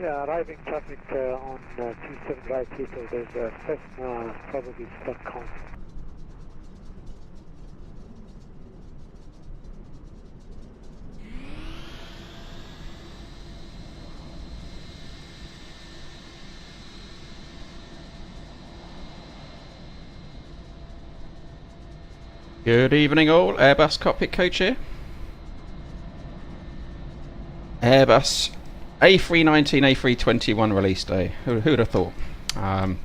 Yeah, arriving traffic on 27 right Heathrow. There's a Cessna probably stuck on. Good evening all, Airbus Cockpit Coach here. Airbus A319 A321 release day. Who'd have thought? I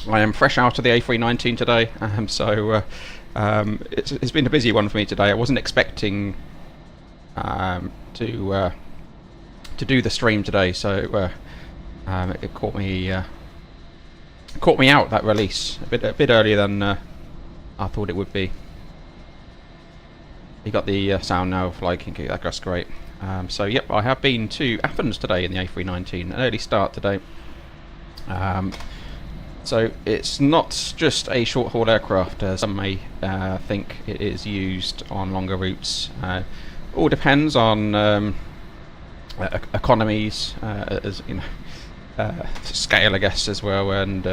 am fresh out of the A319 today, so it's been a busy one for me today. I wasn't expecting to do the stream today, so it caught me out, that release a bit earlier than I thought it would be. You got the sound now, fly kinky, that's great. So yep, I have been to Athens today in the A319, an early start today. So it's not just a short haul aircraft, as some may think it is used on longer routes. All depends on economies, as you know, scale I guess as well, and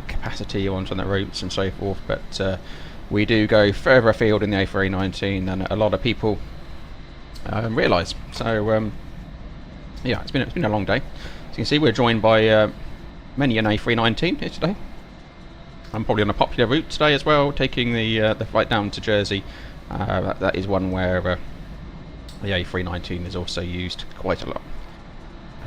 capacity you want on the routes and so forth. But we do go further afield in the A319 than a lot of people realise. So yeah, it's been a long day. As you can see, we're joined by many an A319 here today. I'm probably on a popular route today as well, taking the flight down to Jersey. That is one where the A319 is also used quite a lot.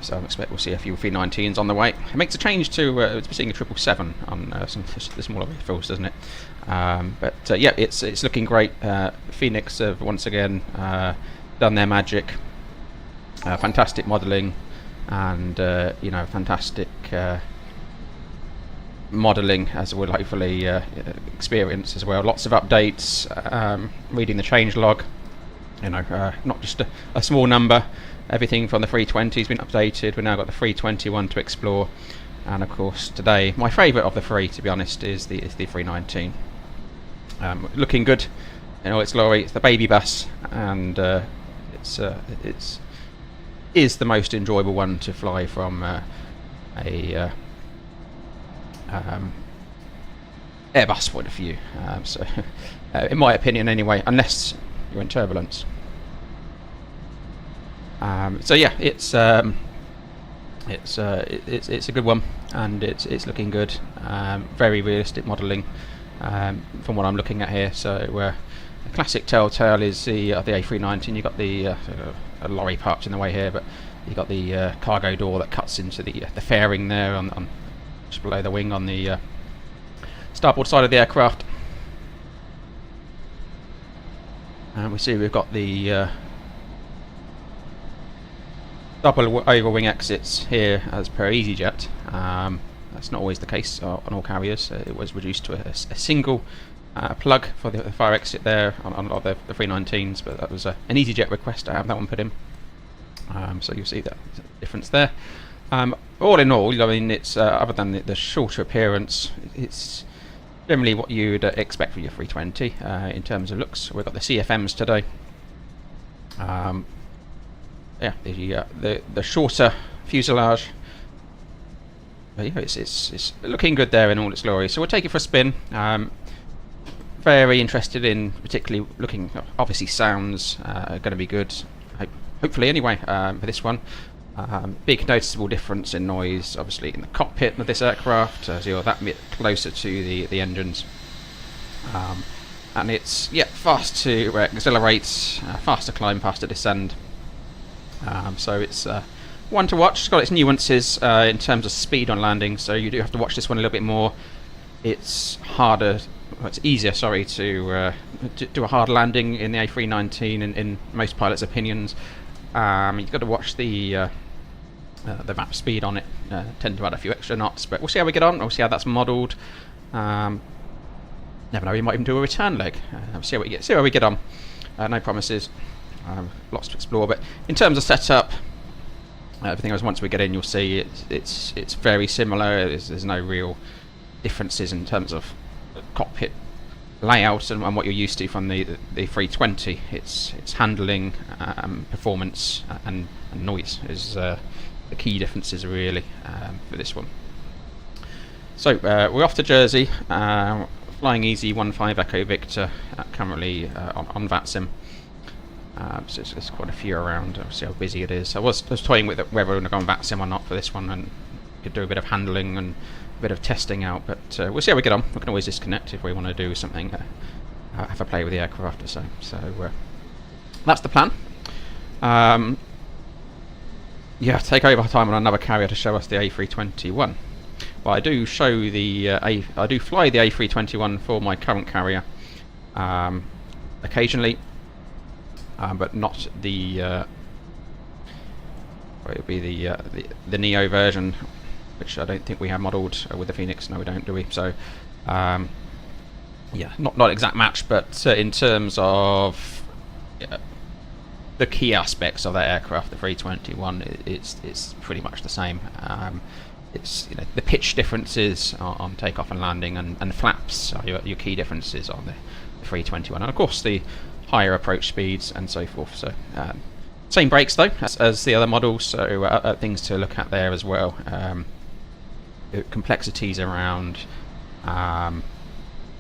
So I expect we'll see a few 319s on the way. It makes a change to seeing a 777 on some the smaller vehicles, doesn't it? But yeah, it's looking great. Fenix have once again done their magic. Fantastic modelling, and you know, fantastic modelling as we'll hopefully experience as well. Lots of updates. Reading the change log. You know, not just a small number. Everything from the 320 has been updated. We've now got the 321 to explore, and of course today my favourite of the three, to be honest, is the 319. Looking good in all its glory. It's the baby bus, and it's the most enjoyable one to fly from a Airbus point of view. So in my opinion, anyway, unless you're in turbulence. So yeah, it's a good one, and it's looking good. Very realistic modelling from what I'm looking at here. So a classic telltale is the A319. You've got the a lorry parked in the way here, but you've got the cargo door that cuts into the fairing there on just below the wing on the starboard side of the aircraft. And we see we've got the double over wing exits here as per Easyjet. That's not always the case on all carriers. It was reduced to a single plug for the fire exit there on a lot of the 319s, but that was an Easyjet request to have that one put in. So you'll see that difference there. All in all, I mean, it's other than the shorter appearance, it's generally what you'd expect for your 320 in terms of looks. We've got the CFMs today. Yeah, the shorter fuselage. But yeah, it's looking good there in all its glory. So we'll take it for a spin. Very interested in particularly looking. Obviously, sounds are going to be good. Hopefully, anyway, for this one. Big noticeable difference in noise, obviously, in the cockpit of this aircraft, as you're that bit closer to the engines. And it's fast to accelerate, fast to climb, fast to descend. So it's one to watch. It's got its nuances in terms of speed on landing, so you do have to watch this one a little bit more. It's harder, well, it's easier, sorry, to do a hard landing in the A319 in most pilots' opinions. You've got to watch the map speed on it, tend to add a few extra knots, but we'll see how we get on. We'll see how that's modelled. Never know, we might even do a return leg. See how we get on. No promises. Lots to explore, but in terms of setup, everything else, once we get in, you'll see it's very similar. There's no real differences in terms of cockpit layout and what you're used to from the 320. It's handling, performance, and noise is the key differences really for this one. So we're off to Jersey, flying Easy 15 Echo Victor, currently on VATSIM. So it's quite a few around. I'll see how busy it is. I was toying with whether we're going to go on VATSIM or not for this one, and could do a bit of handling and a bit of testing out. But we'll see how we get on. We can always disconnect if we want to do something, have a play with the aircraft or so. So that's the plan. Yeah, take over time on another carrier to show us the A321. Well, I do show the I do fly the A321 for my current carrier occasionally, but not the it would be the Neo version, which I don't think we have modelled with the Fenix. No, we don't, do we? So yeah, not exact match, but in terms of the key aspects of that aircraft, the 321, it's pretty much the same. It's the pitch differences on takeoff and landing, and flaps are your key differences on the 321, and of course the higher approach speeds and so forth. So same brakes though as the other models, so things to look at there as well. Complexities around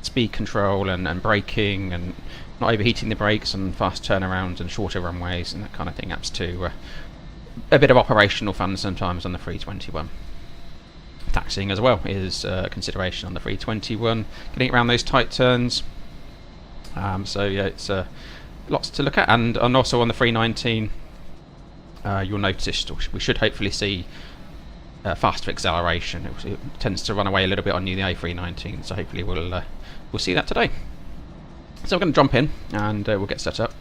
speed control and braking, and not overheating the brakes, and fast turnarounds and shorter runways and that kind of thing adds to a bit of operational fun sometimes on the 321. Taxiing as well is a consideration on the 321, getting around those tight turns. So yeah, it's lots to look at, and also on the 319 you'll notice we should hopefully see faster acceleration. It tends to run away a little bit on the A319, so hopefully we'll see that today. So I'm going to jump in and we'll get set up.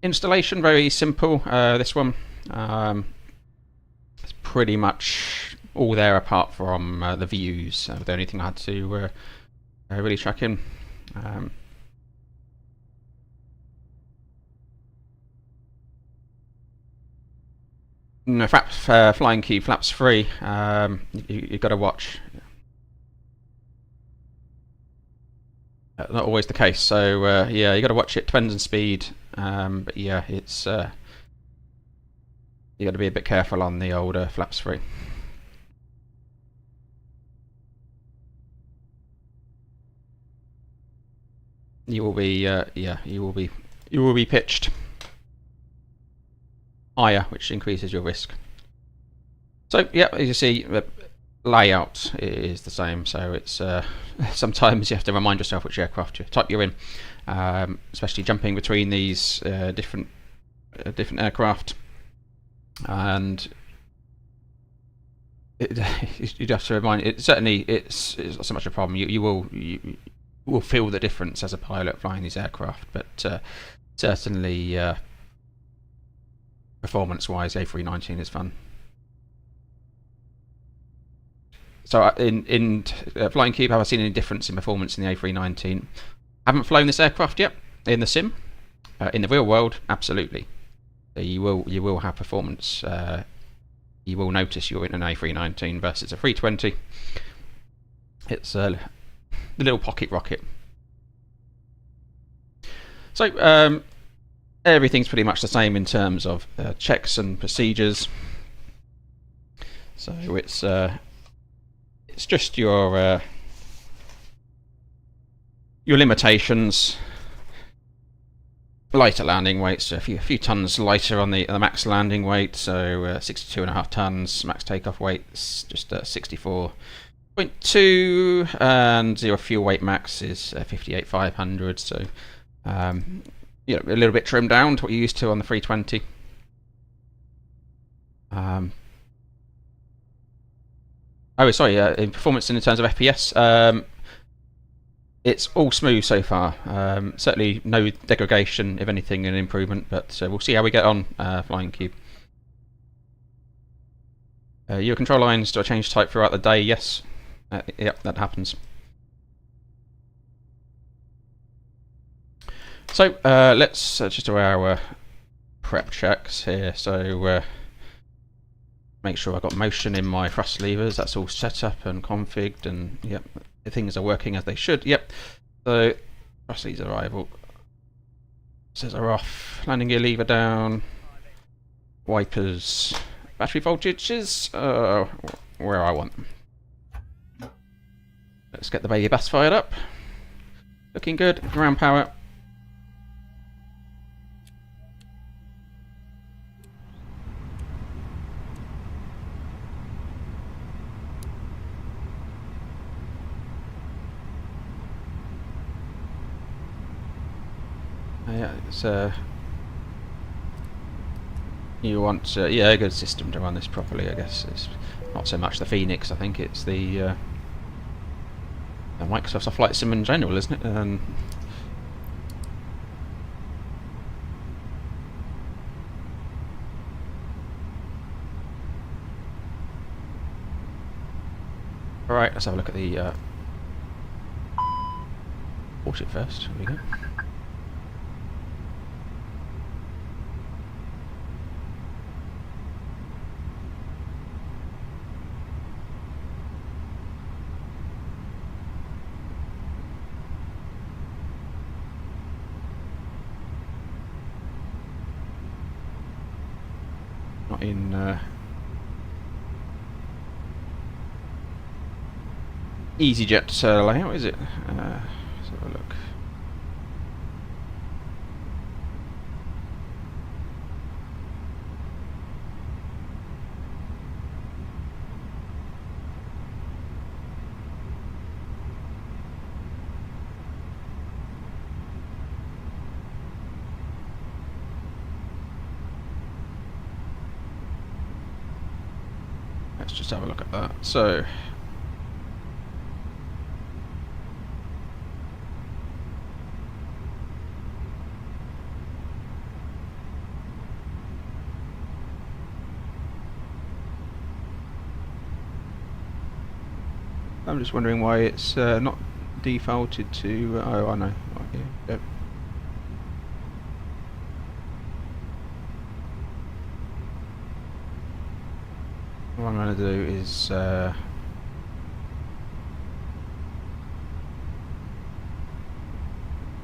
Installation, very simple. This one, it's pretty much all there apart from the views. The only thing I had to really track in. No, flying cube, flaps free. You've got to watch. Not always the case. So yeah, you got to watch it. Depends on speed. But yeah, it's you got to be a bit careful on the older flaps free. You will be yeah, you will be pitched higher, which increases your risk. So yeah, as you see, the layout is the same. So it's sometimes you have to remind yourself which aircraft type you're in, especially jumping between these different aircraft, and you have to remind. It's not so much a problem. You will feel the difference as a pilot flying these aircraft, but certainly performance-wise, A319 is fun. So in Flying Cube, have I seen any difference in performance in the A319? Haven't flown this aircraft yet in the sim. In the real world, absolutely. You will have performance. You will notice you're in an A319 versus a 320. It's the little pocket rocket. So everything's pretty much the same in terms of checks and procedures. So it's just your limitations. Lighter landing weights, a few tons lighter on the max landing weight, so 62.5 tons. Max takeoff weight's just 64.2, and zero fuel weight max is 58,500. So you know, a little bit trimmed down to what you're used to on the 320. Oh, sorry. In performance, in terms of FPS, it's all smooth so far. Certainly no degradation, if anything, an improvement. But we'll see how we get on Flying Cube. Your control lines, do I change type throughout the day? Yes. Yep, that happens. So let's just do our prep checks here. So make sure I've got motion in my thrust levers. That's all set up and configured, and yep, things are working as they should. Yep. So thrustlead's arrival. Says are off. Landing gear lever down. Wipers. Battery voltage is where I want them. Let's get the baby bus fired up. Looking good. Ground power. Yeah, it's you want yeah, a good system to run this properly. I guess it's not so much the Fenix. I think it's the Microsoft Flight Sim in general, isn't it? All right, let's have a look at the warship first. Here we go. Not in Easyjet layout, is it? Let's have a look. Let's just have a look at that. So, I'm just wondering why it's not defaulted to. Oh, I know. Right, here we go. What I'm going to do is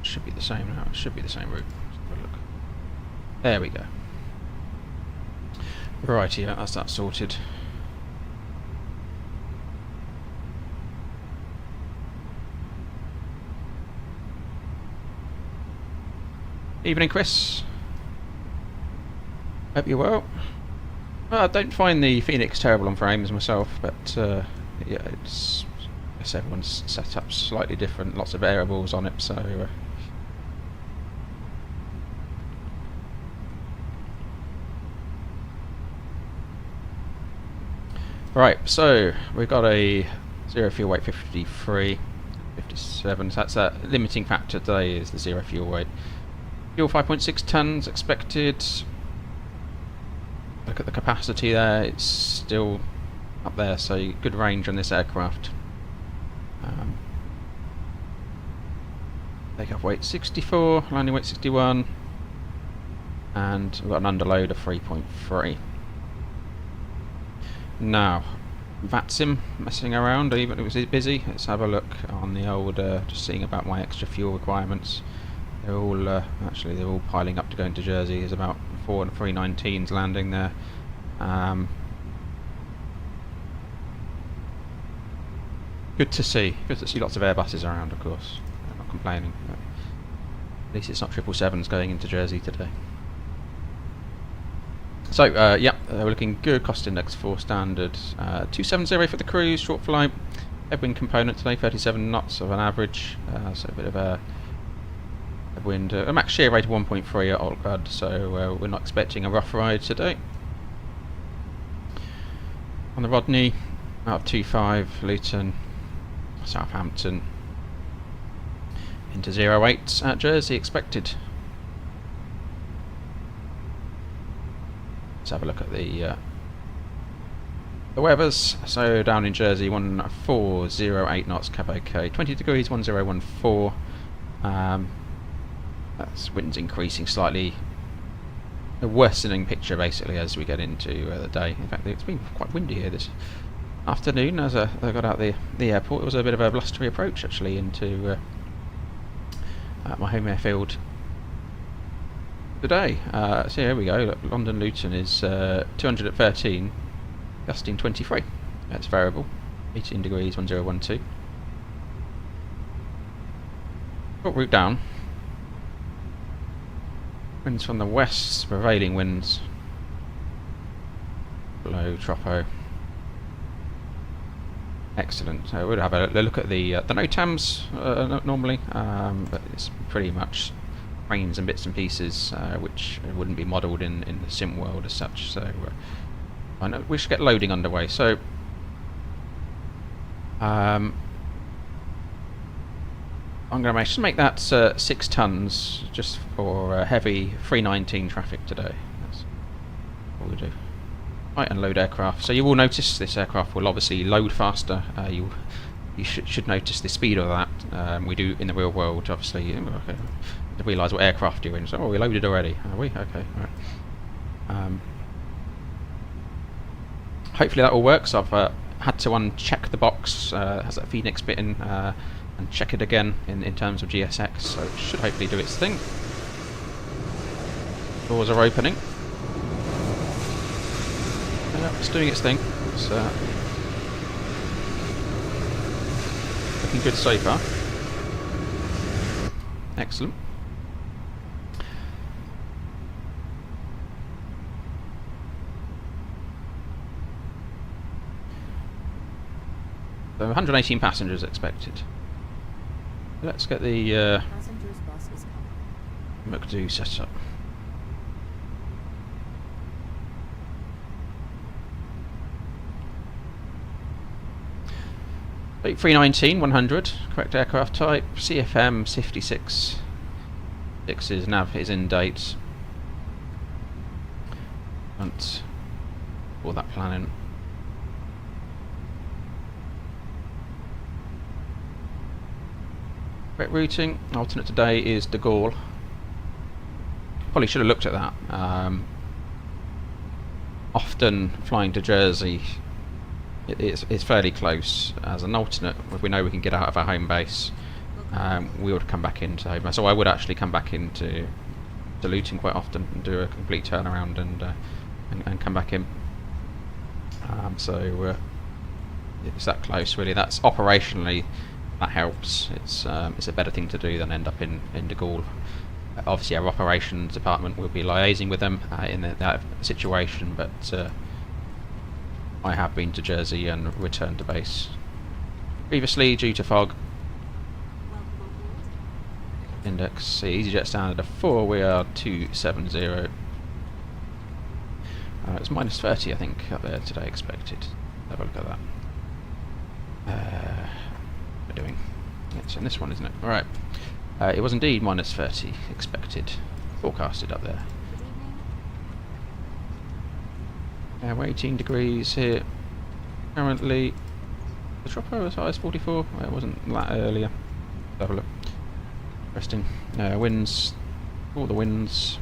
should be the same now. It should be the same route. Let's have a look. There we go. Right, yeah, that's that sorted. Evening, Chris. Hope you're well. Well, I don't find the Fenix terrible on frames myself, but yeah, it's, I guess everyone's set up slightly different, lots of variables on it, so right, so we've got a zero fuel weight 53, 57, so that's a limiting factor today is the zero fuel weight. Fuel 5.6 tons expected. Look at the capacity there, it's still up there, so good range on this aircraft. Takeoff weight 64, landing weight 61, and we've got an underload of 3.3. Now, VATSIM messing around, even it was busy. Let's have a look on the old, just seeing about my extra fuel requirements. They're all actually they're all piling up to go into Jersey. There's about 4 A319s landing there. Good to see. Good to see lots of Airbuses around, of course. I'm not complaining. But at least it's not 777s going into Jersey today. So yeah, we're looking good. Cost index 4 standard. 270 for the cruise, short flight. Headwind component today, 37 knots of an average. So a bit of a wind, a max shear rate of 1.3 at Altgard, so we're not expecting a rough ride today. On the Rodney, out of 25, Luton, Southampton, into 08 at Jersey expected. Let's have a look at the weathers. So down in Jersey, 1408 knots, cab OK, 20 degrees, 1014. That's winds increasing slightly, a worsening picture basically as we get into the day. In fact, it's been quite windy here this afternoon as I got out the airport. It was a bit of a blustery approach actually into my home airfield today. So here we go. Look, London Luton is 200 at 13, gusting 23. That's variable. 18 degrees 1012. Short route down. Winds from the west, prevailing winds. Below Tropo. Excellent. We'll have a look at the NOTAMs normally, but it's pretty much trains and bits and pieces which wouldn't be modelled in the sim world as such. So I know we should get loading underway. So I'm going to make that 6 tons just for heavy 319 traffic today. That's what we'll do. Right, and load aircraft. So you will notice this aircraft will obviously load faster. You should notice the speed of that. We do in the real world, obviously. Okay. To realise what aircraft you're in. So, oh, we loaded already. Are we? Okay. Right. Hopefully that all works. I've had to uncheck the box. Has that Fenix bit in, and check it again in terms of GSX. So it should hopefully do its thing. Doors are opening. It's doing its thing. It's looking good so far. Excellent. So 118 passengers expected. Let's get the McDo set up. A319 100, correct aircraft type, CFM 56. 6's nav is in date. And all that planning. Correct routing, alternate today is De Gaulle. Probably should have looked at that. Often flying to Jersey, it's fairly close. As an alternate, if we know we can get out of our home base, we would come back into home base. So I would actually come back into Luton quite often and do a complete turnaround and come back in. So it's that close, really. That's operationally, that helps. It's a better thing to do than end up in De Gaulle. Obviously, our operations department will be liaising with them in that situation, but I have been to Jersey and returned to base previously due to fog. Index Easyjet standard of 4, we are 270. It's minus 30 I think up there today expected. Have a look at that. We're doing, it's in this one, isn't it? Alright. It was indeed minus 30 expected, forecasted up there. We're 18 degrees here currently. The Tropo as high as 44. It wasn't that earlier. Have a look. Interesting. Winds, all the winds.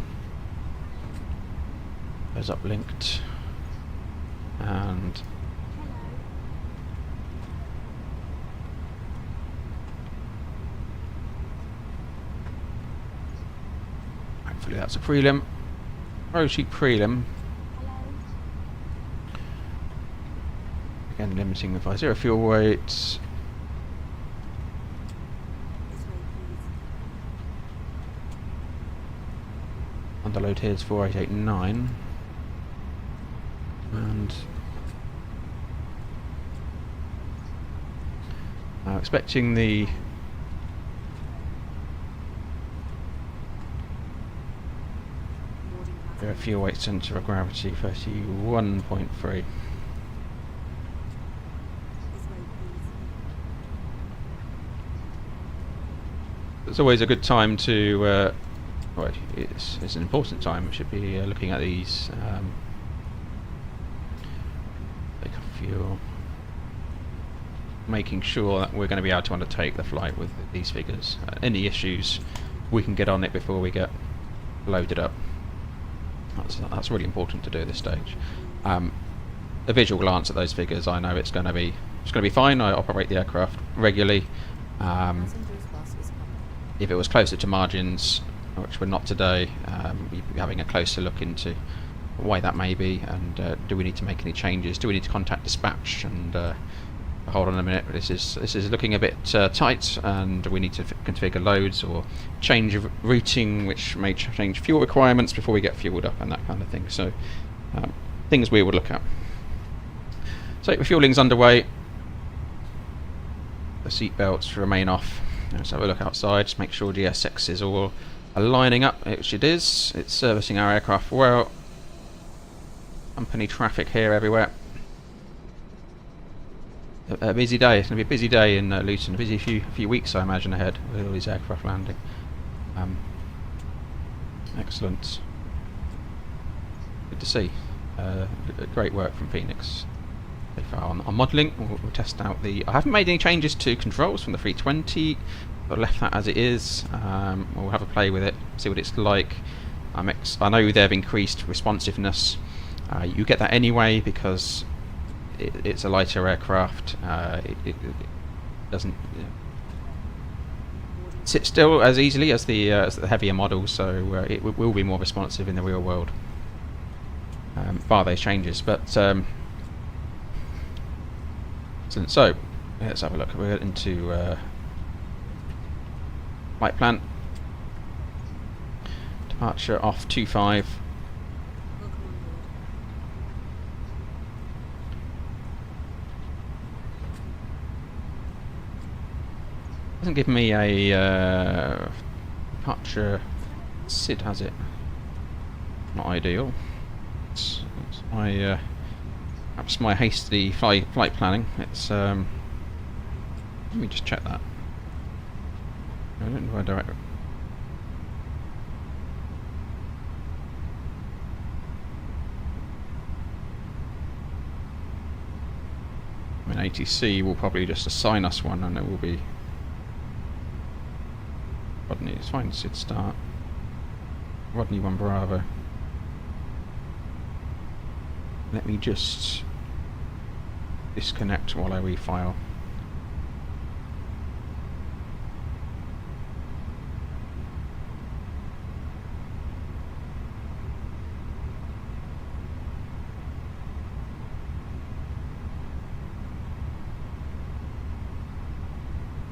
Those uplinked. And hopefully that's a prelim. Row sheet prelim. Again, limiting the flight. 0 fuel weight. Underload here is 4889. And expecting the fuel weight centre of gravity 31.3. It's always a good time to, well, it's an important time. We should be looking at these. Take a fuel, making sure that we're going to be able to undertake the flight with these figures. Any issues, we can get on it before we get loaded up. That's really important to do at this stage. a visual glance at those figures, I know it's going to be fine. I operate the aircraft regularly. If it was closer to margins, which we're not today, we'd be having a closer look into why that may be, and do we need to make any changes? Do we need to contact dispatch and hold on a minute, this is looking a bit tight, and we need to configure loads or change routing, which may change fuel requirements before we get fueled up and that kind of thing. So things we would look at. So refueling's underway. The seat belts remain off. Let's have a look outside, just make sure GSX is all aligning up, which it is. It's servicing our aircraft well. Company traffic here everywhere. A busy day. It's going to be a busy day in Luton. A busy few weeks, I imagine, ahead with all these aircraft landing. Excellent. Good to see. Great work from Fenix. So far on modelling, we'll test out the. I haven't made any changes to controls from the 320, but left that as it is. We'll have a play with it, see what it's like. I know they've increased responsiveness. You get that anyway because it's a lighter aircraft. It doesn't sit still as easily as the heavier models, so it will be more responsive in the real world. Bar those changes, but so let's have a look. We're into flight plan. Departure off 25. Doesn't give me a departure SID, has it? Not ideal. It's my perhaps my hasty flight planning. It's let me just check that. I don't know where direct. I mean, ATC will probably just assign us one, and it will be. Rodney, it's fine. SID start. Rodney 1 Bravo. Let me just disconnect while I refile.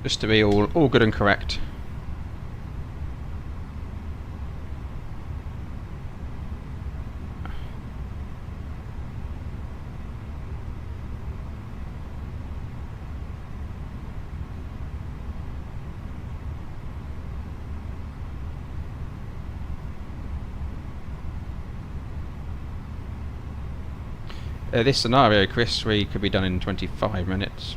Just to be all good and correct. This scenario, Chris, we could be done in 25 minutes.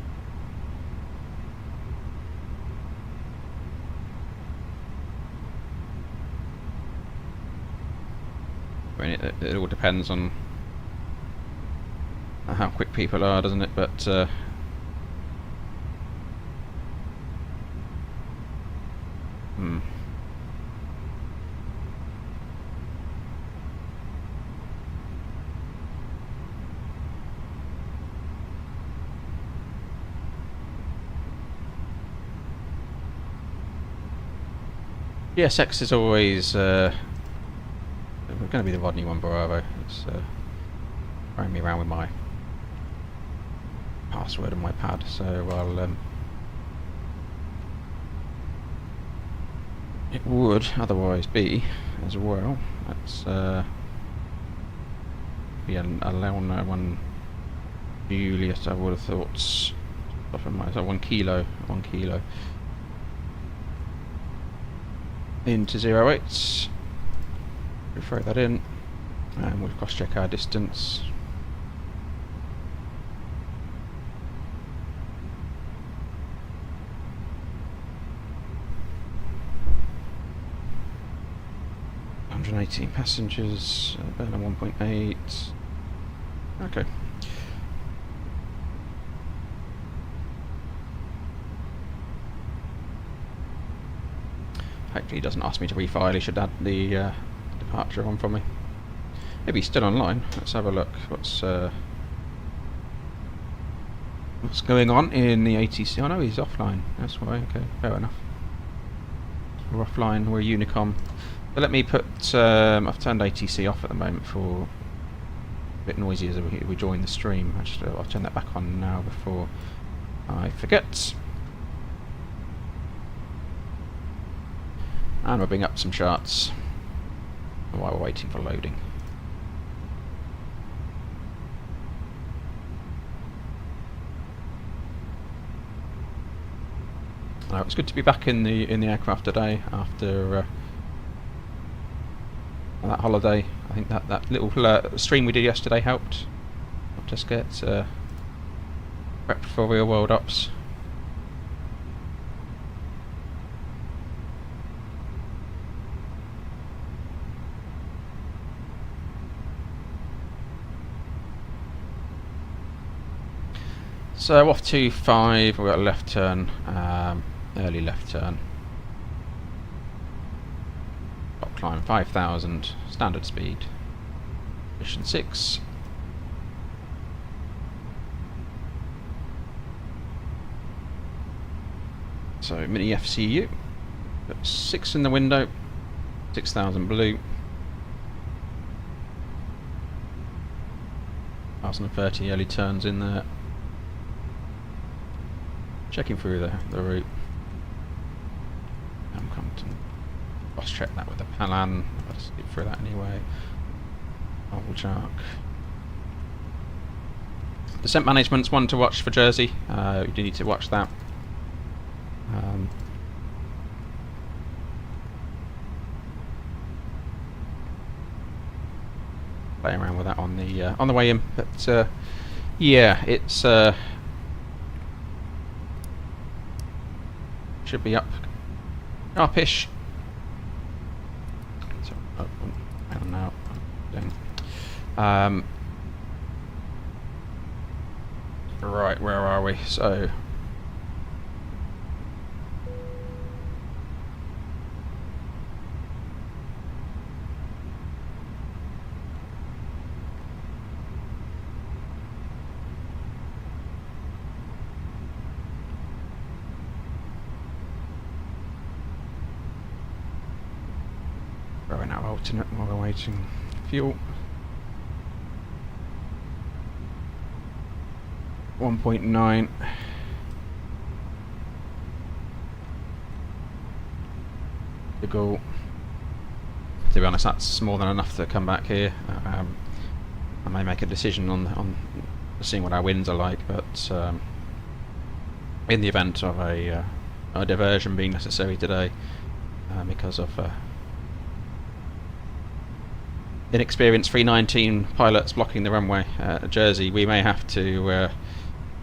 I mean, it all depends on how quick people are, doesn't it? But GSX is always going to be the Rodney 1 Bravo. It's throwing me around with my password on my pad, so I'll it would otherwise be as well. That's be a Leona 1 Juliet, I would have thought. So 1 kilo. Into 08. We'll throw that in, and we'll cross check our distance. (118 passengers, burner 1.8). Okay. Hopefully he doesn't ask me to refile. He should add the departure on for me. Maybe he's still online. Let's have a look. What's what's going on in the ATC. Oh no, he's offline. That's why. Okay, fair enough. We're offline. We're Unicom. So let me put. I've turned ATC off at the moment for a bit noisy as we join the stream. Actually, I'll turn that back on now before I forget. And we'll bring up some charts while we're waiting for loading. It's good to be back in the aircraft today after that holiday. I think that little stream we did yesterday helped us get prepped for real world ops. So off to 5, we've got a left turn, early left turn. Top climb 5,000, standard speed. Mission 6. So mini FCU, got 6 in the window, 6,000 blue. 1,030 early turns in there. Checking through the route. I'm coming to cross-check that with the Palan. I'll skip through that anyway. Old Shark. Descent management's one to watch for Jersey. You do need to watch that. Playing around with that on the way in, but yeah, it's. Should be up-ish. So, I don't know. Right, where are we? So, throwing out alternate while we're waiting fuel. 1.9. The goal. To be honest, that's more than enough to come back here. I may make a decision on seeing what our winds are like, but in the event of a diversion being necessary today, because of inexperienced 319 pilots blocking the runway at Jersey, we may have to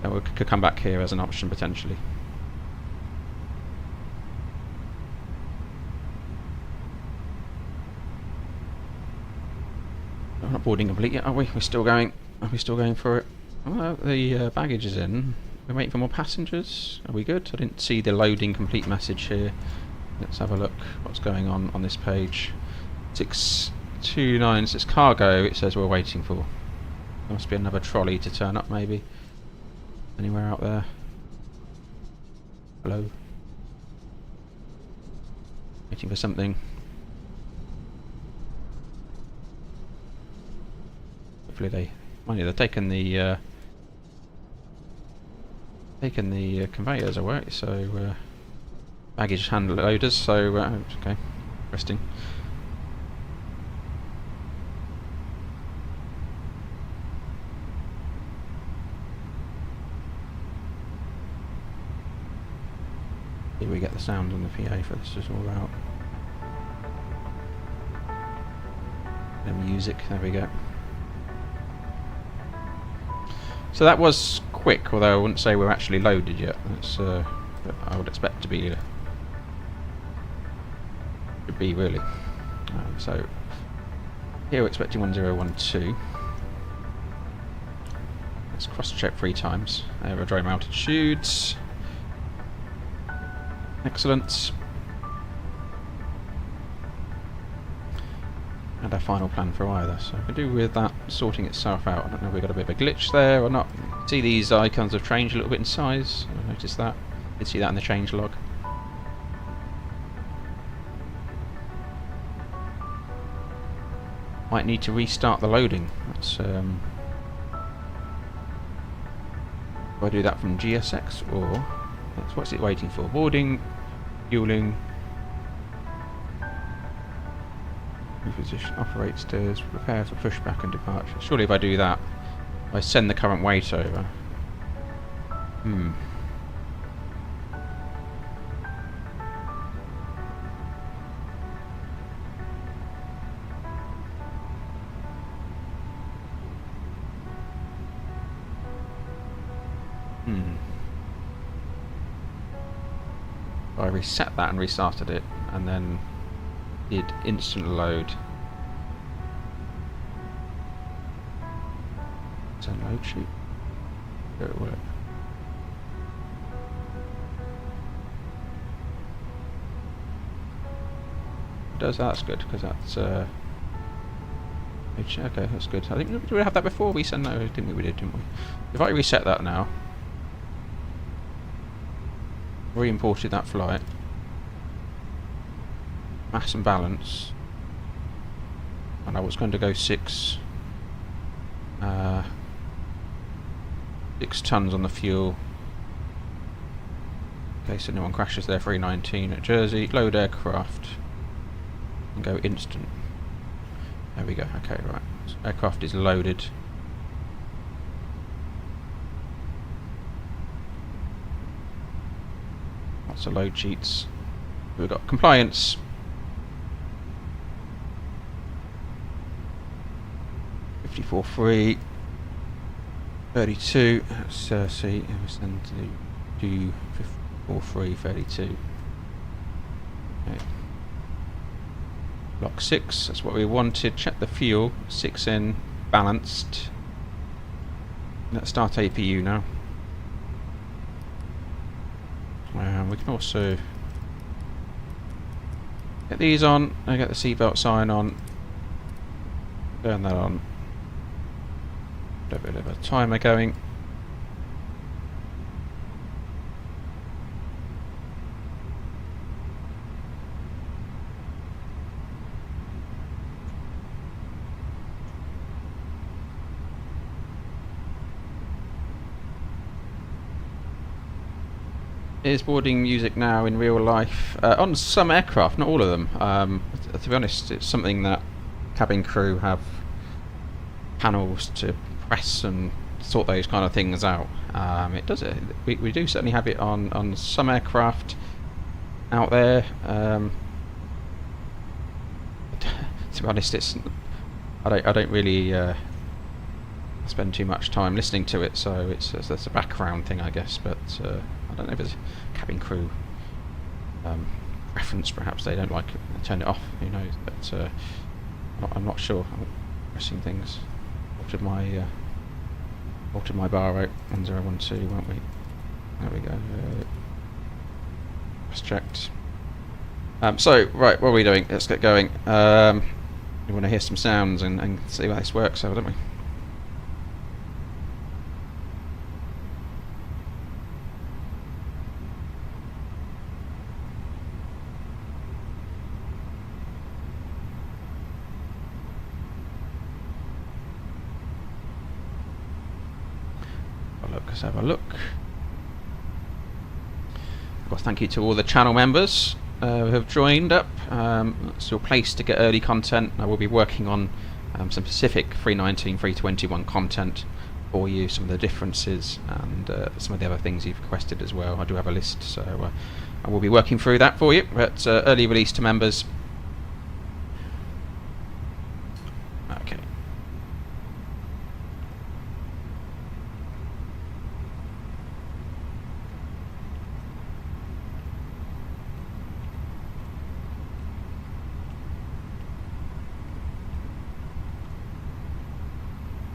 we could come back here as an option potentially. We're not boarding complete yet, are we? We're still going. Are we still going for it? Oh, the baggage is in. We're waiting for more passengers. Are we good? I didn't see the loading complete message here. Let's have a look what's going on this page. 629, it's cargo, it says we're waiting for. There must be another trolley to turn up maybe. Anywhere out there? Hello? Waiting for something. Hopefully they've taken the conveyors away, so baggage hand loaders, so okay, interesting. Here we get the sound on the PA for this as all out. The music, there we go. So that was quick, although I wouldn't say we're actually loaded yet. That's I would expect to be really. So here we're expecting 1012. Let's cross-check 3 times. Aerodrome altitudes. Excellent. And our final plan for either. So we can do with that sorting itself out. I don't know if we've got a bit of a glitch there or not. See, these icons have changed a little bit in size. I noticed that. You can see that in the change log. Might need to restart the loading. That's do I do that from GSX or what's it waiting for? Boarding, fueling, reposition, operate stairs, prepare for pushback and departure. Surely if I do that, I send the current weight over. I reset that and restarted it, and then did instant load. Is that load sheet? There it work. It does that, that's good, because that's okay, that's good. I think did we have that before we sent that? Didn't we? We did, didn't we? If I reset that now, re-imported that flight, mass and balance, and I was going to go 6 tons on the fuel in case anyone crashes their 319 at Jersey. Load aircraft and go instant. There we go. Okay, right. So aircraft is loaded. Lots of load sheets. We've got compliance. $54.3, 32. That's see, it was then to do $54.3, 32. Okay. Block 6. That's what we wanted. Check the fuel. 6 in, balanced. Let's start APU now. We can also get these on, and get the seatbelt sign on, turn that on, a bit of a timer going. Is boarding music now in real life? On some aircraft, not all of them. To be honest, it's something that cabin crew have panels to press and sort those kind of things out. It does it. We do certainly have it on some aircraft out there. To be honest, it's I don't really spend too much time listening to it, so it's a background thing, I guess. But I don't know if it's cabin crew preference. Perhaps they don't like it, turn it off. Who knows? But I'm not sure. I'm pressing things. Altered my bar out 1012, won't we? There we go. Just checked. So right, what are we doing? Let's get going. We want to hear some sounds and see how this works, so don't we? Let's have a look. Of course, thank you to all the channel members who have joined up. It's your place to get early content. I will be working on some specific 319, 321 content for you, some of the differences and some of the other things you've requested as well. I do have a list, so I will be working through that for you. But early release to members. Okay.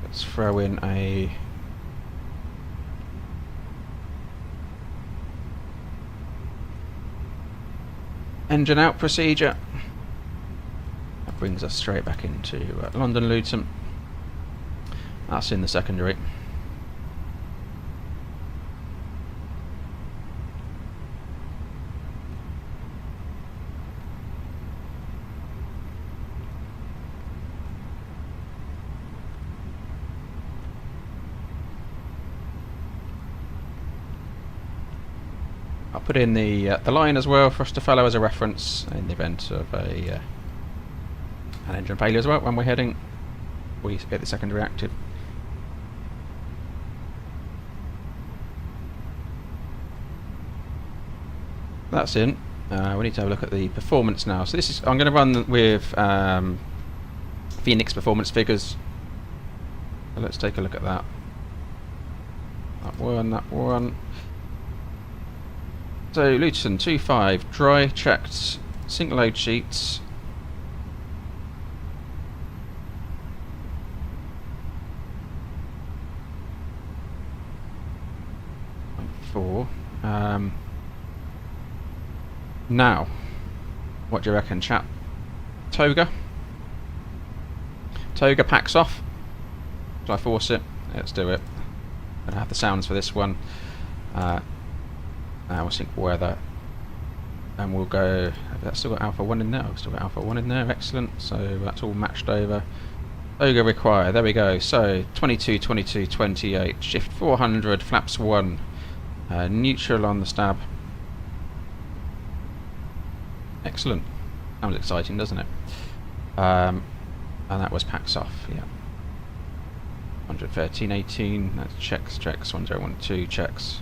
Let's throw in a engine out procedure. brings us straight back into London Luton. That's in the secondary. I'll put in the line as well for us to follow as a reference in the event of an engine failure as well when we're heading. We get the secondary active. That's in. We need to have a look at the performance now. So this is, I'm going to run with Fenix performance figures. So let's take a look at that. That one. So Luton 2.5 dry checked sync load sheets. Now, what do you reckon, chap? Toga packs off. Shall I force it? Let's do it. I don't have the sounds for this one. We'll sync weather, and we'll go. That's still got Alpha 1 in there. Still got Alpha 1 in there. Excellent. So that's all matched over. Toga required. There we go. So 22, 22, 28. Shift 400. Flaps 1. Neutral on the stab. Excellent. Sounds exciting, doesn't it? And that was packs off. Yeah. 113, 18. That's checks. 1012 checks.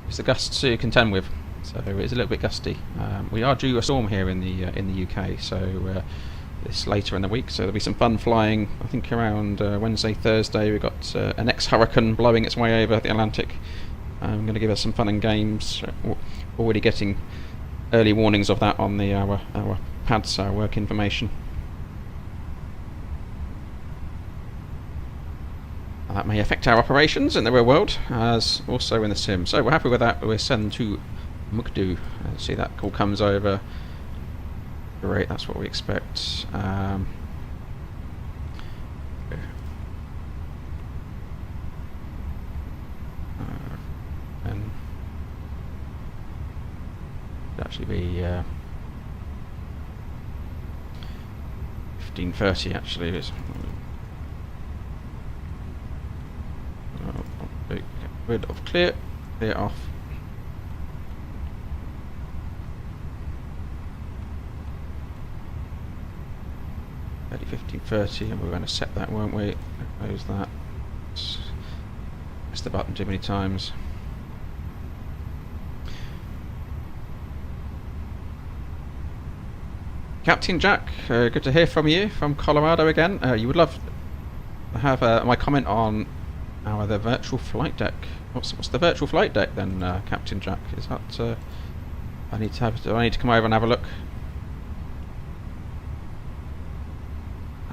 It's the gusts to contend with, so it's a little bit gusty. We are due a storm here in the UK, so this later in the week. So there'll be some fun flying. I think around Wednesday, Thursday, we've got an ex-hurricane blowing its way over the Atlantic. Going to give us some fun and games. Already getting early warnings of that on our pads, our work information. That may affect our operations in the real world, as also in the sim. So we're happy with that. We're sending to Mukdu. See, that call comes over. Great, that's what we expect. And it'd actually be 15:30 actually. Get rid of clear off. Ready 15:30, and we're going to set that, won't we? Close that. Press the button too many times. Captain Jack, good to hear from you from Colorado again. You would love to have my comment on the virtual flight deck. What's the virtual flight deck then, Captain Jack? Is that do I need to come over and have a look?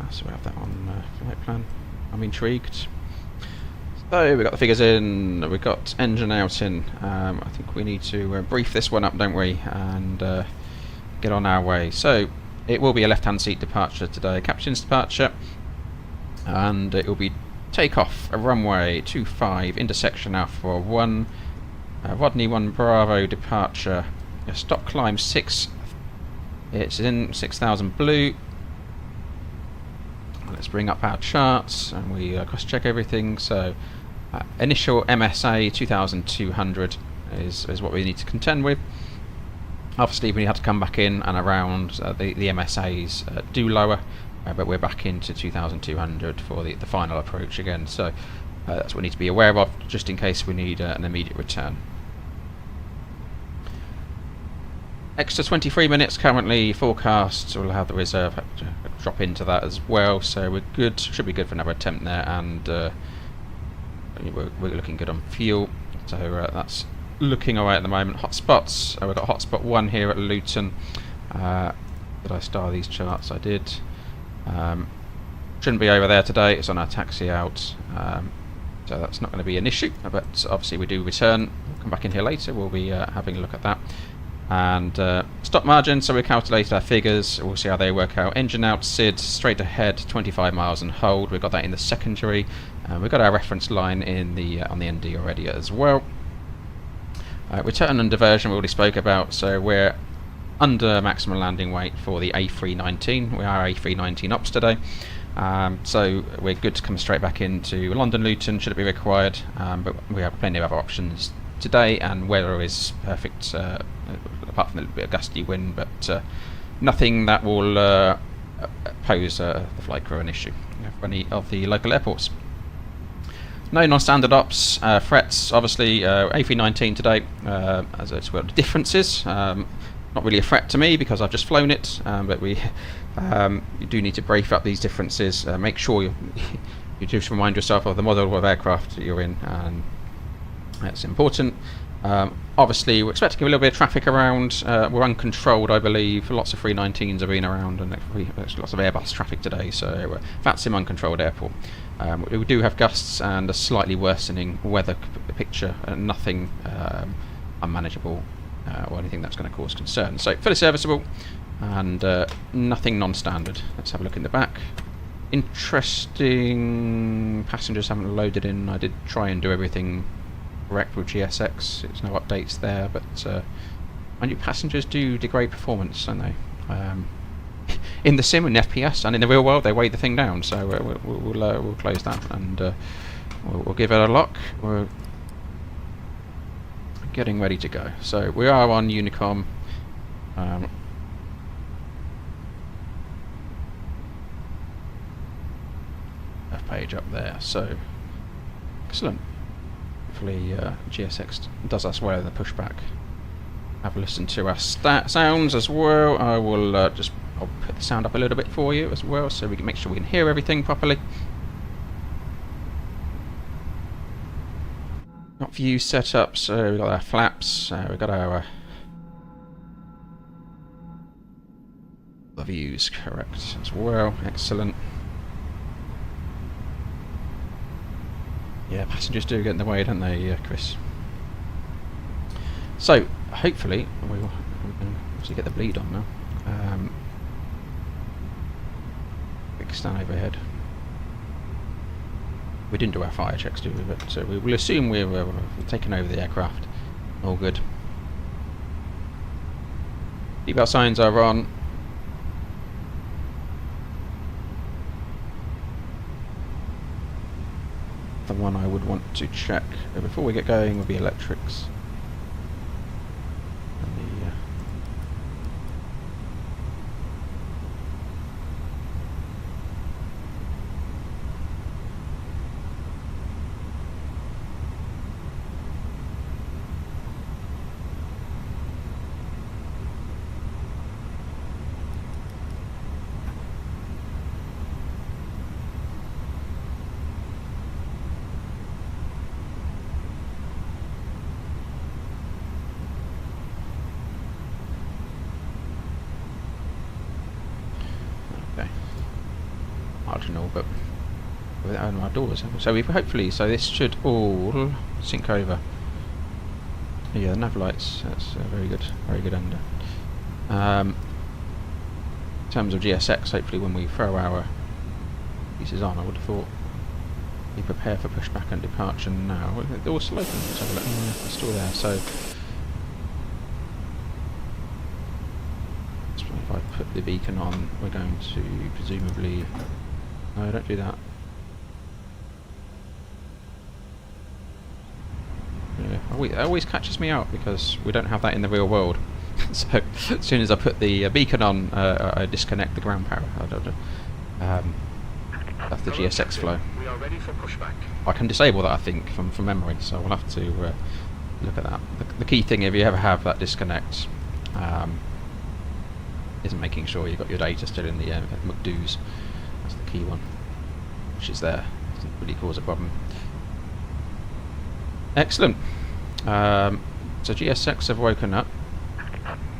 So we have that on flight plan. I'm intrigued. So we've got the figures in, we've got engine out in. I think we need to brief this one up, don't we, and get on our way. So it will be a left-hand seat departure today, captain's departure, and it will be takeoff a runway 25, intersection Alpha 1, Rodney 1 Bravo departure, stop climb 6, it's in 6000 blue. Let's bring up our charts and we cross-check everything. So initial MSA 2200 is what we need to contend with. Obviously we had to come back in and around the MSAs do lower, but we're back into 2200 for the final approach again. So that's what we need to be aware of, just in case we need an immediate return. Extra 23 minutes currently forecast, so we'll have the reserve drop into that as well, so we're good, should be good for another attempt there, and we're looking good on fuel, so that's looking alright at the moment. Hotspots, we've got hotspot 1 here at Luton. Did I star these charts? I did. Shouldn't be over there today, it's on our taxi out, so that's not going to be an issue, but obviously we do return. We'll come back in here later, we'll be having a look at that. And Stop margin, so we calculated our figures, we'll see how they work out. Engine out, SID, straight ahead, 25 miles and hold, we've got that in the secondary. We've got our reference line in the on the ND already as well. Return and diversion we already spoke about, so we're under maximum landing weight for the A319. We are A319 Ops today. So we're good to come straight back into London Luton should it be required, but we have plenty of other options today, and weather is perfect apart from a little bit of gusty wind, but nothing that will pose the flight crew an issue for any of the local airports. No non-standard ops threats. Obviously A319 today, as it's well, differences, not really a threat to me because I've just flown it, but we you do need to brief up these differences. Make sure you just remind yourself of the model of aircraft that you're in, and that's important. Obviously we're expecting a little bit of traffic around. We're uncontrolled, I believe. Lots of 319s have been around, and there's lots of Airbus traffic today, so that's an uncontrolled airport. We do have gusts and a slightly worsening weather picture, nothing unmanageable or anything that's going to cause concern. So fully serviceable and nothing non-standard. Let's have a look in the back. Interesting, passengers haven't loaded in. I did try and do everything correct with GSX. There's no updates there, but mind you, passengers do degrade performance, don't they? In the sim and FPS, and in the real world they weigh the thing down. So we'll close that, and we'll give it a lock. We're getting ready to go. So we are on Unicom. Page up there. So excellent. Hopefully GSX does us well in the pushback. Have a listen to our sounds as well. I will I'll put the sound up a little bit for you as well, so we can make sure we can hear everything properly. Got views set up, so we've got our flaps, we've got our the views correct as well. Excellent. Yeah, passengers do get in the way, don't they, Chris? So hopefully we can obviously get the bleed on now. Big stand overhead. We didn't do our fire checks, do we? But we will assume we're taking over the aircraft. All good. Seatbelt signs are on. The one I would want to check before we get going would be electrics. Marginal, but without our doors. So we've hopefully, so this should all sync over. Yeah, the nav lights, that's very good under. In terms of GSX, hopefully when we throw our pieces on, I would have thought we prepare for pushback and departure now. The door's still open, let's have a look. Yeah, it's still there, so if I put the beacon on, we're going to presumably... No, don't do that. Yeah, it always catches me out because we don't have that in the real world. So as soon as I put the beacon on, I disconnect the ground power. That's the GSX flow. We are ready for pushback. I can disable that, I think, from memory. So we'll have to look at that. The key thing, if you ever have that disconnect, is making sure you've got your data still in the McDo's. That's the key one, which is there. Doesn't really cause a problem. Excellent. So GSX have woken up.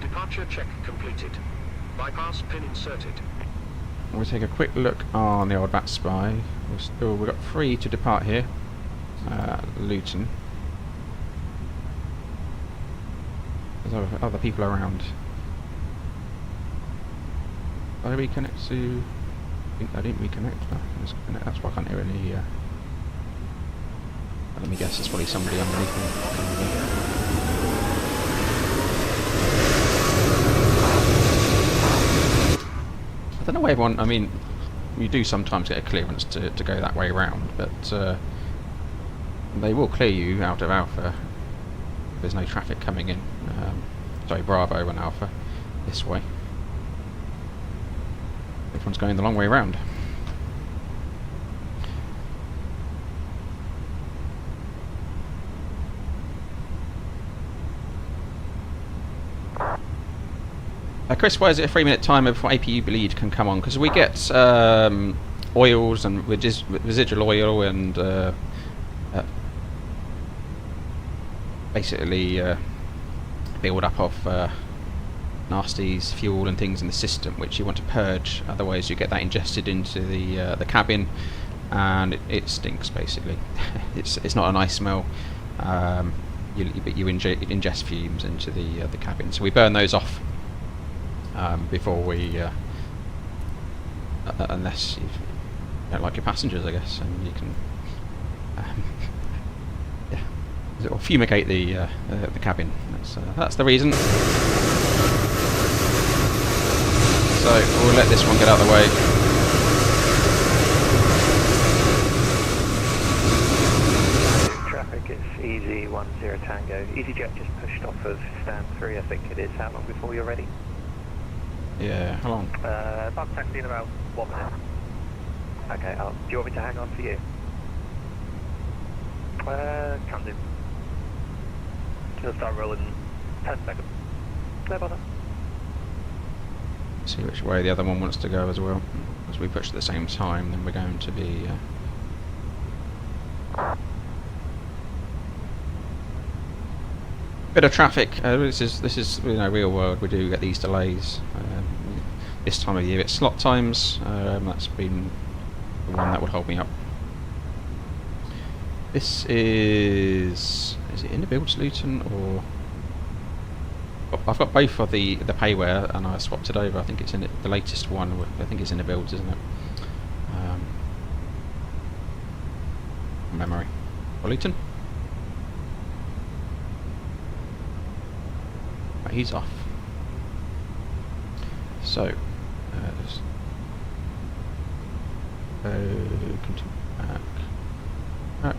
Departure check completed. Bypass pin inserted. We'll take a quick look on the old bat spy. We've got 3 to depart here. Luton. There's other people around. I reconnect to... I think I didn't reconnect. No, that's why I can't hear any... let me guess, there's probably somebody underneath me. I don't know why everyone... I mean, you do sometimes get a clearance to go that way round, but they will clear you out of Alpha if there's no traffic coming in. Sorry, Bravo and Alpha this way. Everyone's going the long way round. Chris, why is it a 3-minute timer before APU bleed can come on? Because we get oils and residual oil and basically build up of nasties, fuel and things in the system which you want to purge, otherwise you get that ingested into the cabin and it stinks basically. It's not a nice smell, but you ingest fumes into the cabin, so we burn those off before we unless you don't like your passengers, I guess, and you can or fumigate the cabin. That's the reason. So we'll let this one get out of the way. Traffic, it's Easy10 Tango. Easyjet just pushed off of stand 3, I think it is. How long before you're ready? Yeah, how long? About taxi in about 1 minute. Okay, do you want me to hang on for you? Can do. It'll start rolling 10 seconds. No bother. See which way the other one wants to go as well. As we push at the same time, then we're going to be bit of traffic. This is real world. We do get these delays this time of year. It's slot times. That's been the one that would hold me up. This is it in the builds Luton or? I've got both of the payware and I swapped it over. I think it's in the latest one. I think it's in the builds, isn't it? Memory. Luton. Right, he's off. So, continue back.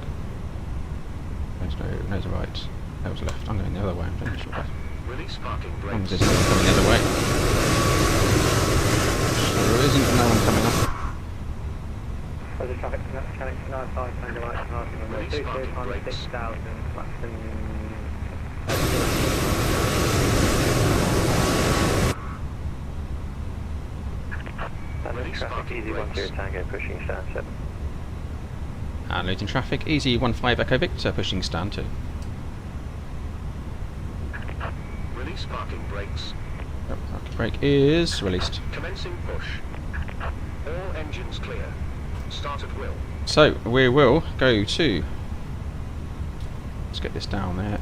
Nose right. That was left. I'm going the other way. I'm finished with that. Release parking brakes. As long as there's no one coming the other way. There isn't no one coming up. Further traffic connecting to 95, Tango right, passing on the 6,000, London traffic, Easy10 Tango pushing stand 7. And Luton traffic, Easy15 Echo Victor pushing stand 2. Release parking brakes. Parking brake is released. Commencing push. All engines clear. Start at will. So we will go to. Let's get this down there.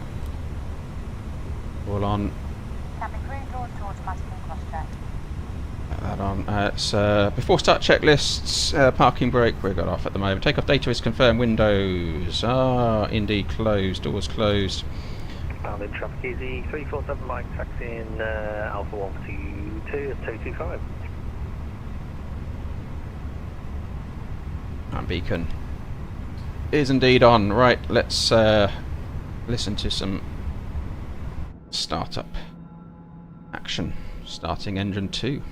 All on. That on. It's before start checklists. Parking brake. We've got off at the moment. Takeoff data is confirmed. Windows. Indeed closed. Doors closed. London traffic easy 347 Mike taxi in Alpha 122 at 225. And beacon is indeed on. Right, let's listen to some startup action. Starting engine 2.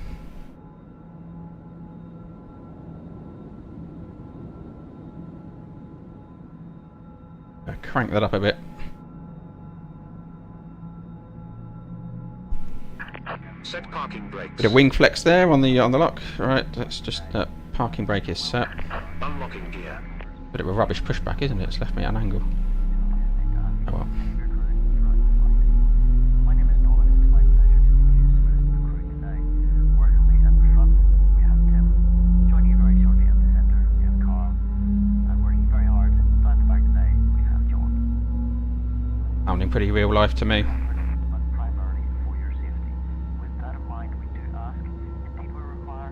Crank that up a bit. Set parking brakes. Bit of wing flex there on the lock. Right, that's just parking brake is set. Unlocking gear. Bit of a rubbish pushback, isn't it? It's left me at an angle. Oh well. My name is ToLiss. It's my pleasure to introduce the first crew today. Working at the front, we have Tim. Joining you very shortly at the centre, we have Carl. And working very hard down the back today, we have John. Sounding pretty real life to me. But primarily for your safety. With that in mind, we do ask if people require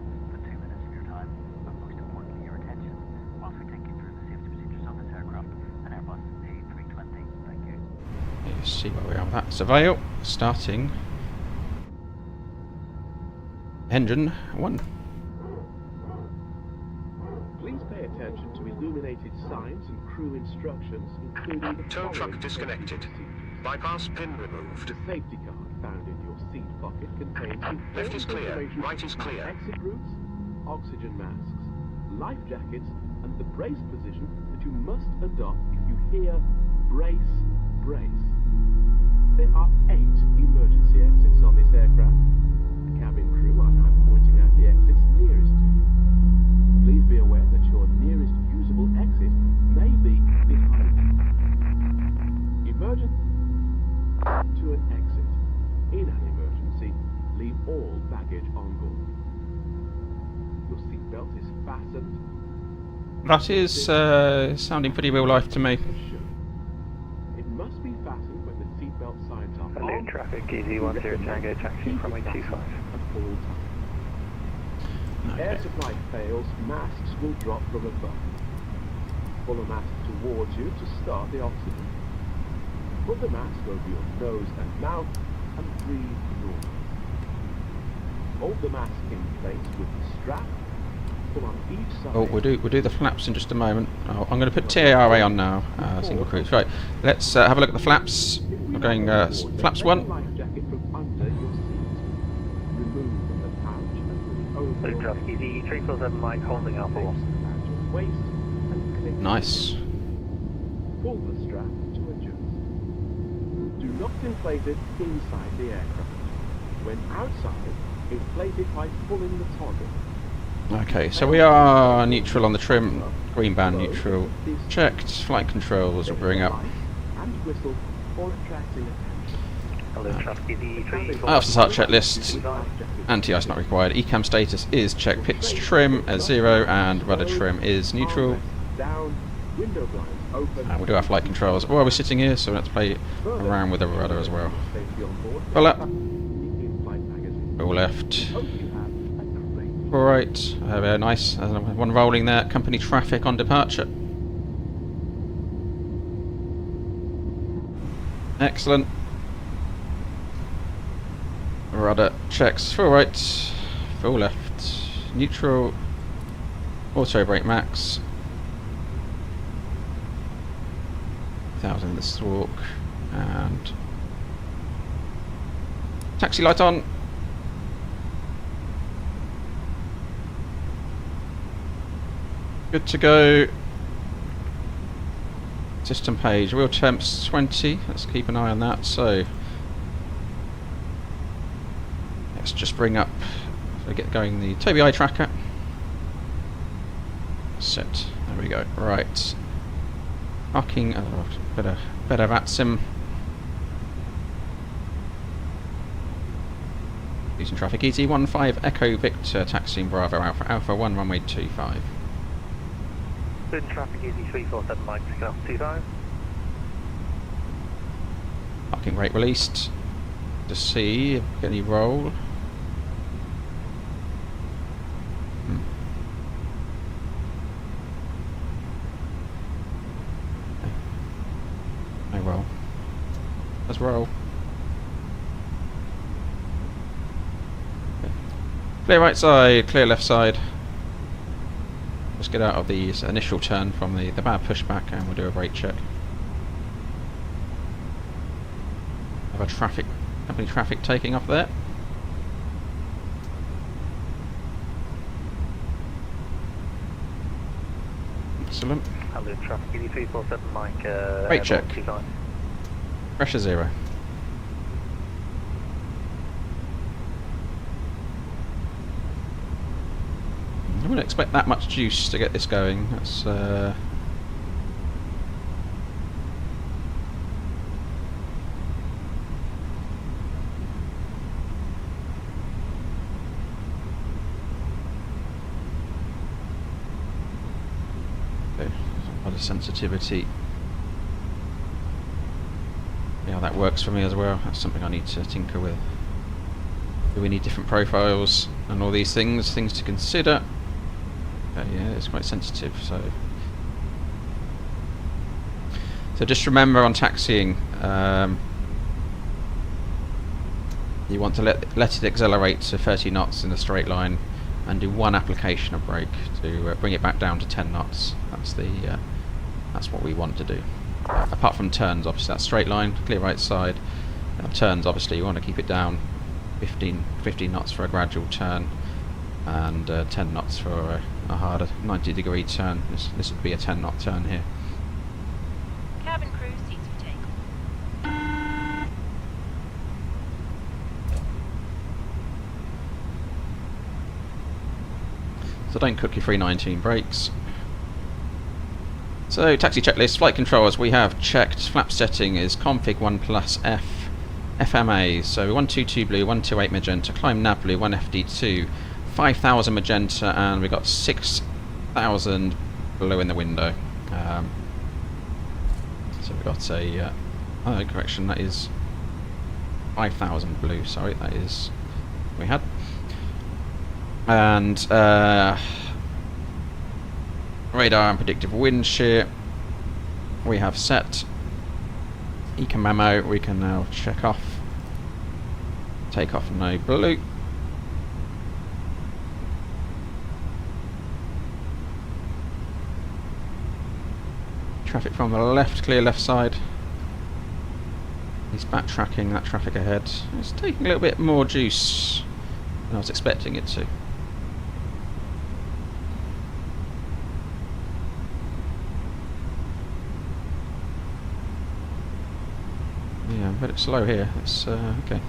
Let's see where we are with that. Surveil, starting. Engine 1. Please pay attention to illuminated signs and crew instructions, including the Tow truck following disconnected. safety procedures. Bypass pin removed. The safety card found in your seat pocket contains Left is clear, information right is about clear. exit routes, oxygen masks, life jackets, and the brace position that you must adopt if you hear brace, brace. There are 8 emergency exits on this aircraft. The cabin crew are now pointing out the exits nearest to you. Please be aware that your nearest usable exit may be behind you. Emergency to an exit. In an emergency, leave all baggage on board. Your seatbelt is fastened. That is sounding pretty real life to me. It must be fastened when the seatbelt signs are London on. traffic, EZ10 Tango taxi from 825. At all times. If air supply fails, masks will drop from above. Pull a mask towards you to start the oxygen. Put the mask over your nose and mouth and breathe normally. Hold the mask in place with the strap. Pull on each side. Oh, we'll do the flaps in just a moment. Oh, I'm going to put TARA on now, single cruise. Right, let's have a look at the flaps. We're going flaps 1. Life jacket from under your seat. Remove the pouch and put it over London your traffic, EZ347 Mike holding Alpha 1. around your waist and click. Nice. Pull the strap to adjust. Do not inflate it inside the aircraft. When outside, inflate it by pulling the toggle. Okay, so we are neutral on the trim. Green band neutral. Checked. Flight controls will bring up. And whistle for attracting attention. London traffic, EZ347 After start checklist, anti-ice not required. ECAM status is check. Pitch trim as 0 and rudder trim is neutral. Down, window blinds open. And we'll do our flight controls while we're sitting here, so we have to play around with the rudder as well. Safety on board. Full up. In-flight magazine. All left. Hope you have a great Alright, very nice. One rolling there. Company traffic on departure. Excellent. Rudder checks. Full right. Full left. Neutral. Auto brake max. 1000 in the stalk. And taxi light on. Good to go. System page. Wheel temps 20. Let's keep an eye on that. So let's just bring up. So get going the ToBi tracker. Set. There we go. Right. Parking. Better VATSIM. Using traffic EZ15 Echo Victor taxiing Bravo Alpha 1 runway 25. London traffic, EZ347 Mike picking up 25. Parking rate released. To see if we get any roll. No roll. Let's roll. Okay. Clear right side, clear left side. Let's get out of the initial turn from the bad pushback and we'll do a brake check. Have a company traffic taking off there. Excellent. London traffic, EZ347 Mike Brake check. 25. Pressure 0. I wouldn't expect that much juice to get this going. That's okay, a lot of sensitivity. Yeah, that works for me as well. That's something I need to tinker with. Do we need different profiles and all these things to consider? Yeah, it's quite sensitive, so just remember on taxiing, you want to let it accelerate to 30 knots in a straight line, and do one application of brake to bring it back down to 10 knots. That's what we want to do. Apart from turns, obviously that's straight line, clear right side. Turns, obviously you want to keep it down 15 knots for a gradual turn, and 10 knots for a harder 90-degree turn. This would be a 10 knot turn here. Cabin crew, seats for takeoff. So don't cook your 319 brakes. So taxi checklist, flight controls, we have checked flap setting is config 1 plus F, FMA, so 122 blue, 128 magenta, climb nav blue, 1 FD2, 5000 magenta, and we got 6000 blue in the window. So we've got a, oh correction, that is 5000 blue, sorry, that is we had. And radar and predictive wind shear we have set. Eco memo we can now check off. Take off no blue. Traffic from the left, clear left side. He's backtracking that traffic ahead. It's taking a little bit more juice than I was expecting it to. Yeah, I'm a bit slow here. It's okay.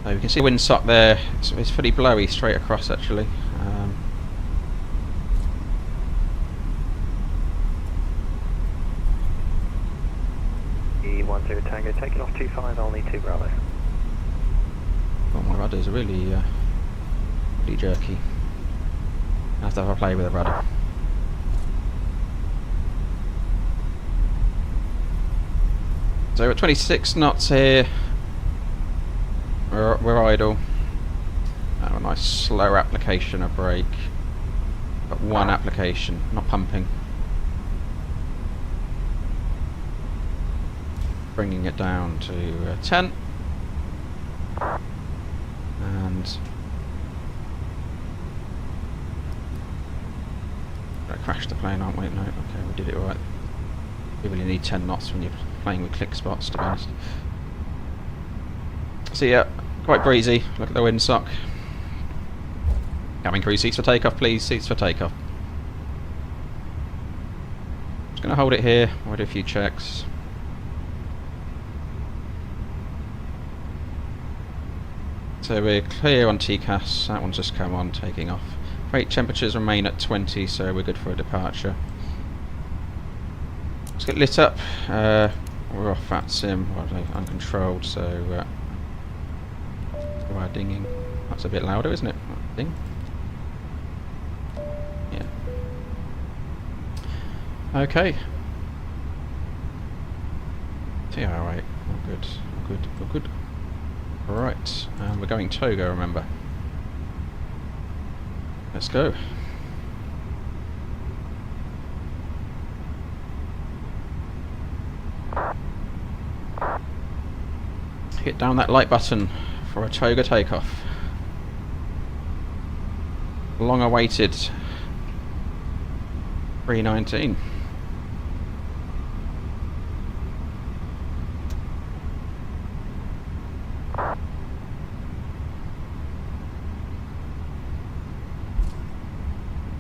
So you can see the windsock there, it's pretty blowy straight across actually. E10 Tango taking off 25, I'll need 2 Bravo. Oh, my rudder's really, really jerky. I have to have a play with the rudder. So we're at 26 knots here. We're idle. A nice slow application of brake, but one application, not pumping. Bringing it down to 10, and gonna crash the plane, aren't we? No, okay, we did it right. You really need 10 knots when you're playing with click spots, to be honest. So yeah, quite breezy. Look at the windsock. Cabin crew, seats for takeoff, please. Seats for takeoff. Just going to hold it here. We'll do a few checks. So we're clear on TCAS. That one's just come on, taking off. Freight temperatures remain at 20, so we're good for a departure. Let's get lit up. We're off at sim, uncontrolled, so our dinging. That's a bit louder, isn't it? Ding. Yeah. Okay. TR8. All good. All good. All good. Right. And we're going Togo, remember. Let's go. Hit down that light button for a Toga takeoff. Long awaited 319.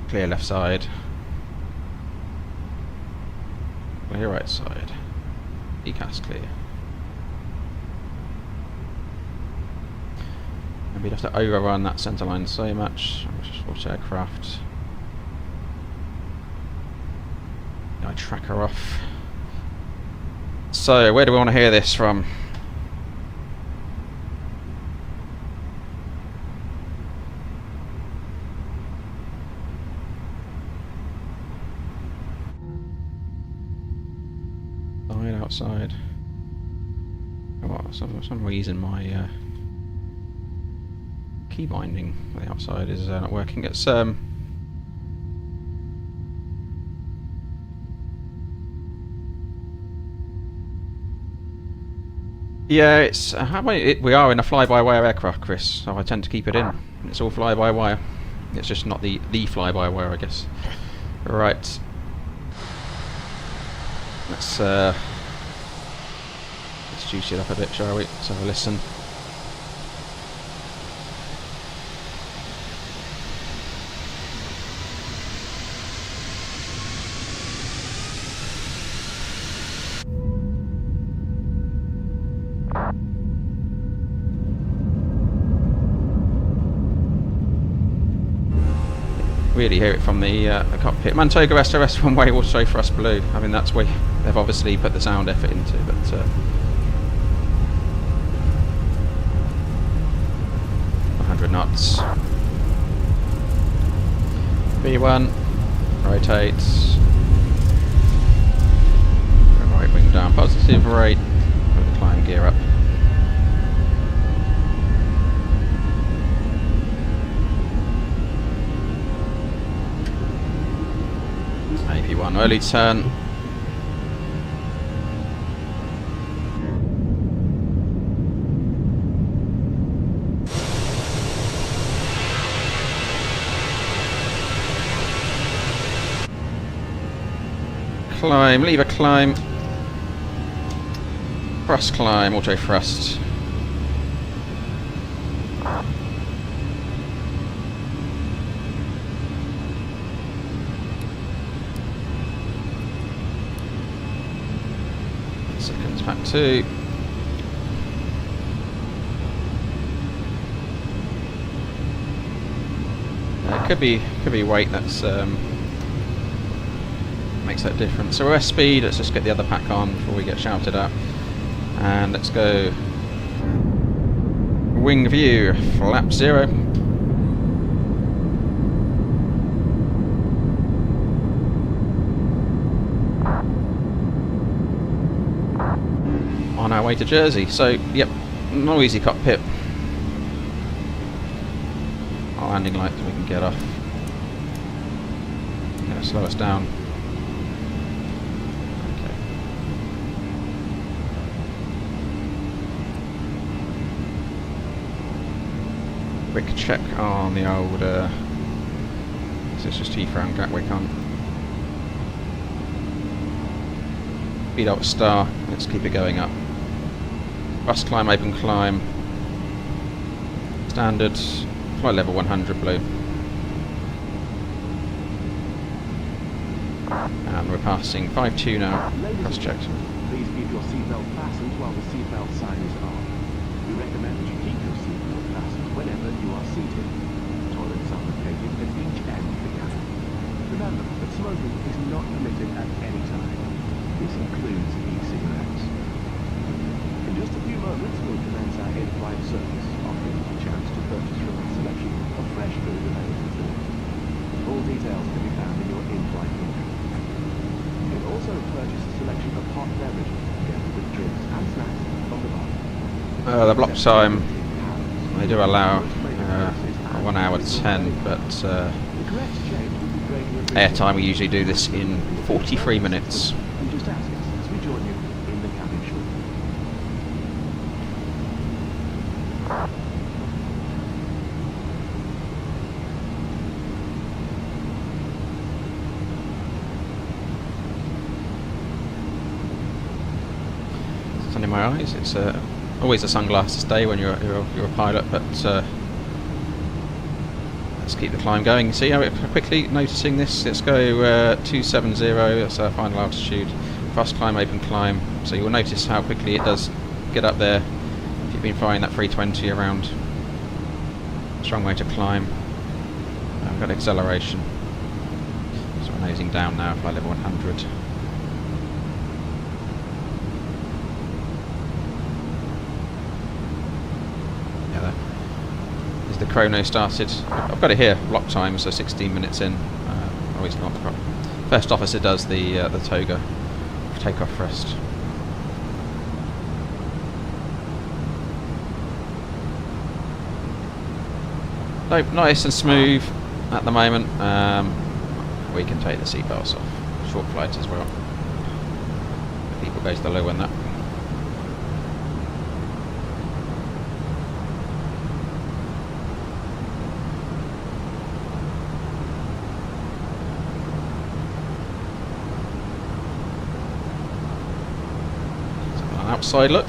Clear left side. Clear right side. ECAS clear. And we'd have to overrun that centre line so much. Watch aircraft. I track her off. So, where do we want to hear this from? outside. Oh, for some reason my key binding on the outside is not working. It's yeah, it's we are in a fly-by-wire aircraft, Chris, so I tend to keep it in. It's all fly-by-wire. It's just not the fly-by-wire, I guess. Right. Let's juice it up a bit, shall we? Let's have a listen. Really hear it from the cockpit. Mantoga SRS runway also for us blue. I mean, that's where they've obviously put the sound effort into, but 100 knots. B1, rotates. Right wing down, positive rate. Put the climb gear up. AP1 early turn. Climb, lever climb. Thrust climb, auto thrust. Seconds back 2. It could be weight that's makes that difference. So we're S-speed. Let's just get the other pack on before we get shouted at. And let's go wing view, flap 0. On our way to Jersey. So, yep, noisy cockpit. Our landing lights we can get off. Gonna slow us down. Quick check on the old this is just Heathrow and Gatwick on. Speed up star, let's keep it going up. Bus climb, open climb. Standard, flight level 100 blue. And we're passing 5-2 now, cross check. Please keep your seatbelt fastened while the seatbelt sign is on. We recommend that you keep your seatbelt fastened whenever you are seated. Toilets are located at each end of the cabin. Remember that smoking is not permitted at any time. This includes e-cigarettes. In just a few moments, we'll commence our in-flight service, offering you a chance to purchase from a selection of fresh food available to you. All details can be found in your in-flight booking. You can also purchase a selection of hot beverages together with drinks and snacks from the bar. The block time, they do allow 1 hour 10, but airtime we usually do this in 43 minutes. Just ask us as we join you in the cabin shortly. Sun in my eyes. It's always a sunglasses day when you're a pilot, but let's keep the climb going. See how quickly noticing this. Let's go 270. That's our final altitude. Fast climb, open climb. So you'll notice how quickly it does get up there. If you've been flying that 320 around, strong way to climb. I've got acceleration. So we're nosing down now, flight level 100. The chrono started. I've got it here, block time, so 16 minutes in. Always not. First officer does the toga takeoff thrust. Nope, nice and smooth at the moment. We can take the seatbelts off. Short flight as well. People go to the low end that. So an outside look.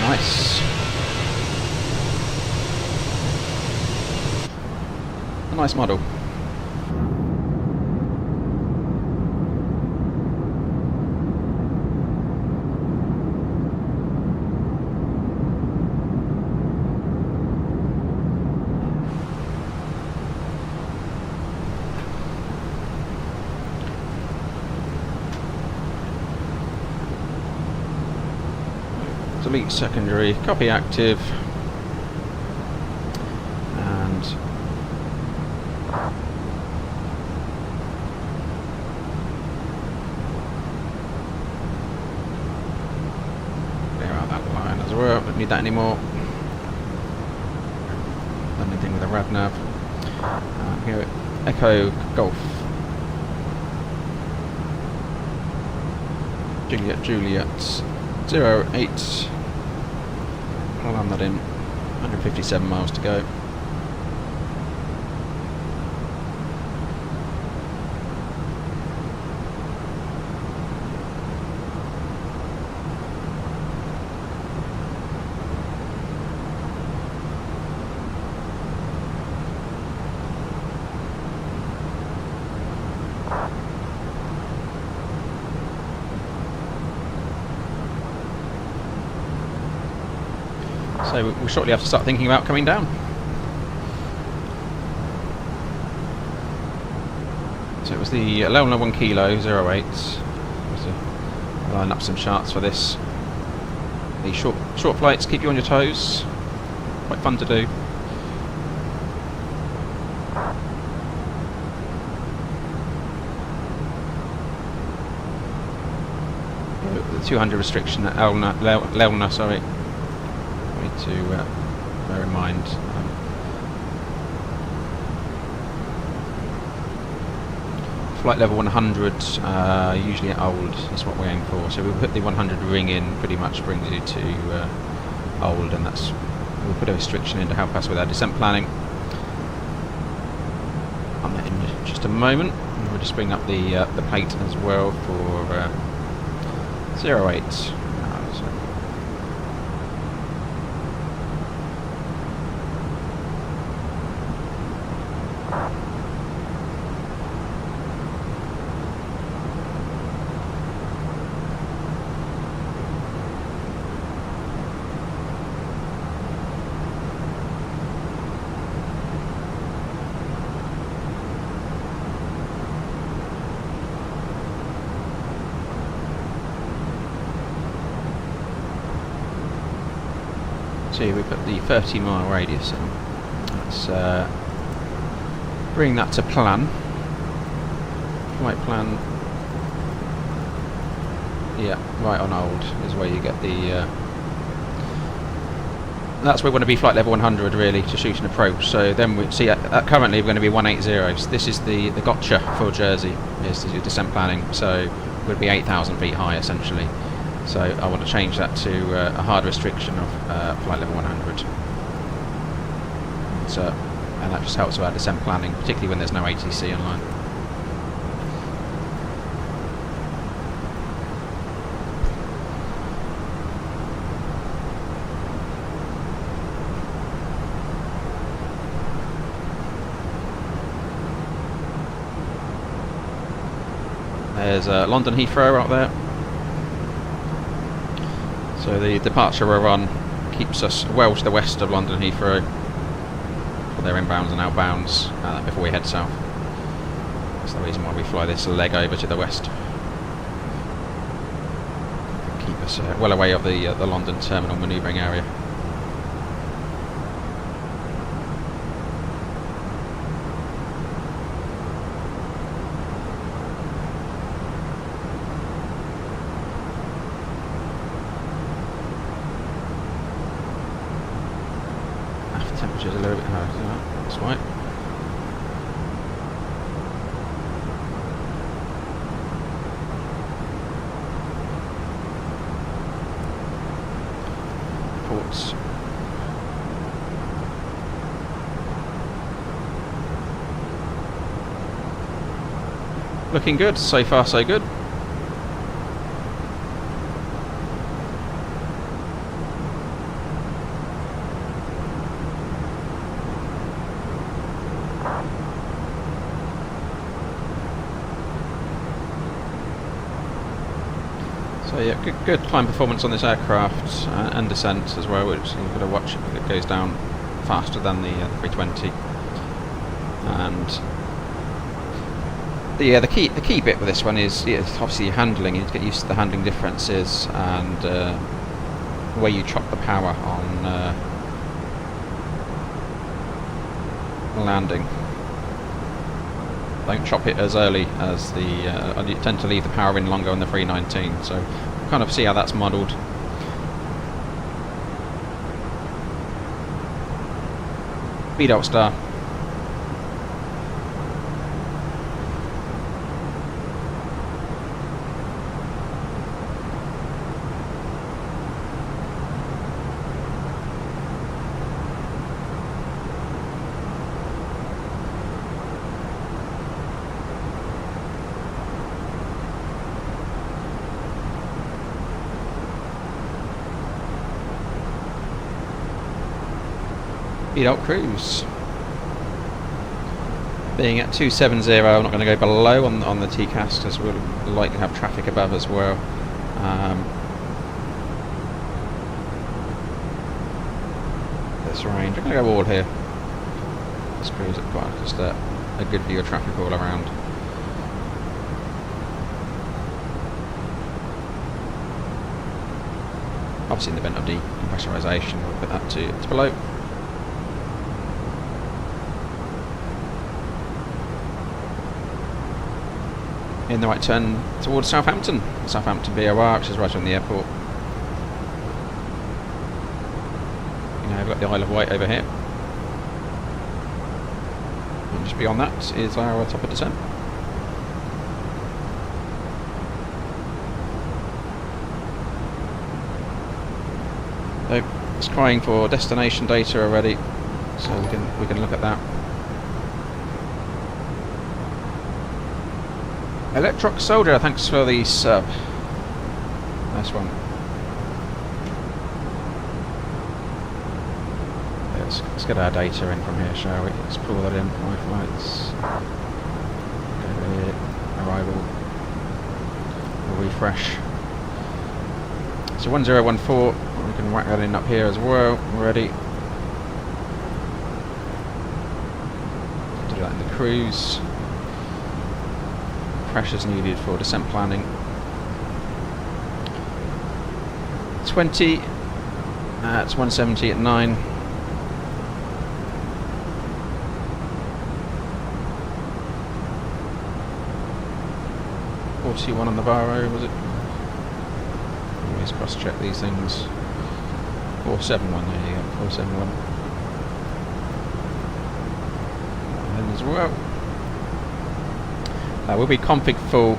Nice. A nice model. Delete secondary, copy active, and clear out that line as well. Don't need that anymore. Done anything with the rad nav. Here, Echo Golf. Juliet 08. I'll land that in. 157 miles to go. So we'll shortly have to start thinking about coming down. So it was the London 1 Kilo 08. I'll line up some charts for this. The short flights keep you on your toes. Quite fun to do. The 200 restriction at Lelna, sorry. To bear in mind. Flight level 100, usually at old, is what we aim for. So we'll put the 100 ring in, pretty much brings you to old, and that's, we'll put a restriction in to help us with our descent planning. On that in just a moment. And we'll just bring up the plate as well for 08. We put the 30-mile radius in. Let's bring that to plan. Flight plan. Yeah, right on old is where you get the. That's where we want to be, flight level 100 really, to shoot an approach. So then we see currently we're going to be 180. So this is the gotcha for Jersey, is the descent planning. So we'll be 8,000 feet high essentially. So I want to change that to a hard restriction of flight level 100. And that just helps with our descent planning, particularly when there's no ATC online. There's London Heathrow out there. So the departure we're on keeps us well to the west of London Heathrow for their inbounds and outbounds before we head south. That's the reason why we fly this leg over to the west. Keep us well away of the London terminal manoeuvring area. Aft temperature's a little bit higher, that's right. Ports. Looking good, so far so good. So yeah, good climb performance on this aircraft and descent as well, which you've got to watch if it goes down faster than the 320. And the key bit with this one is obviously your handling. You need to get used to the handling differences and the way you chop the power on landing. Don't chop it as early as the. You tend to leave the power in longer on the 319. So kind of see how that's modelled. Speed out star. Speed out cruise. Being at 270, I'm not going to go below on the TCAS because we'll likely have traffic above as well. This range, I'm going to go all here. Let's cruise at quite just a good view of traffic all around. Obviously in the event of decompressurisation, we'll put that to below. In the right turn towards Southampton BOR, which is right on the airport. You know, we've got the Isle of Wight over here. And just beyond that is our top of descent. So it's crying for destination data already, so we can look at that. Electroc Soldier, thanks for the sub. Nice one. Let's get our data in from here, shall we? Let's pull that in. My flights. Arrival. We'll refresh. So 1014, we can whack that in up here as well. We're ready. Do that in the cruise. Pressures needed for descent planning. 20. It's 170 at 9. One on the Varro, was it? Always cross-check these things. 471, there you go, 471. And then as well. We'll be config full.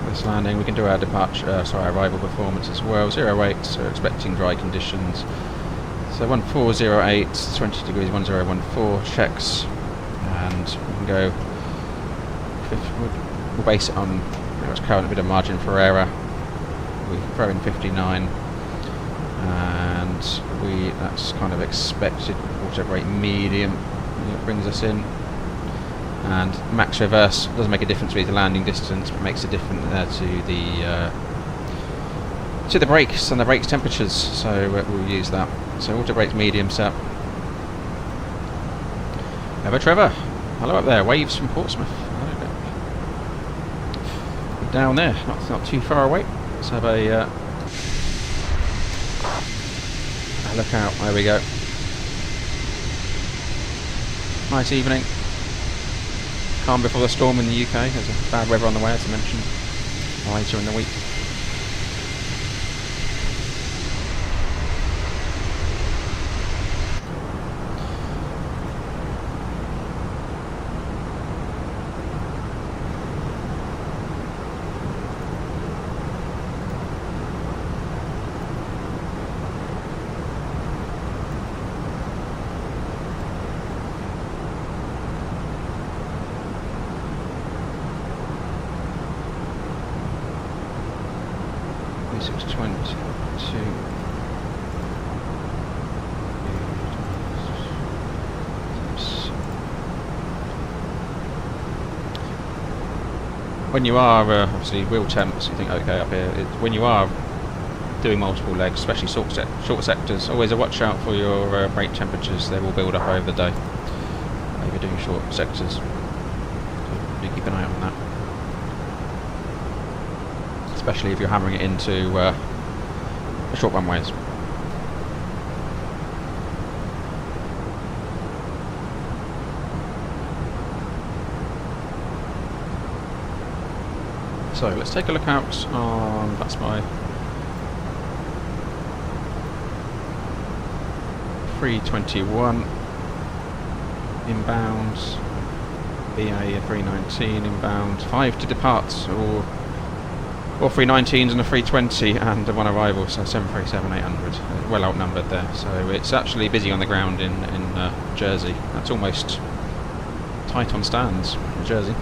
This landing, we can do our arrival performance as well. 08, so we're expecting dry conditions. So 1408, 20 degrees, 1014 checks, and we can go. We'll base it on what's current, a bit of margin for error. We throw in 59, and that's kind of expected. Auto brake medium, it brings us in. And max reverse doesn't make a difference with the landing distance, but makes a difference to the brakes and the brakes temperatures. So we'll use that. So auto brakes medium set. Hello, Trevor. Hello up there. Waves from Portsmouth. Down there, not too far away. Let's have a look out. There we go. Nice evening. Calm before the storm in the UK. There's a bad weather on the way, as I mentioned later in the week. when you are obviously real temps, you think okay up here. When you are doing multiple legs, especially short sectors, always a watch out for your brake temperatures. They will build up over the day if you're doing short sectors. So do keep an eye on that, especially if you're hammering it into short runways. So let's take a look out on, that's my 321 inbound, BA A319 inbound, 5 to depart, or 319s and a 320 and one arrival, so 737-800, well outnumbered there. So it's actually busy on the ground in Jersey. That's almost tight on stands in Jersey.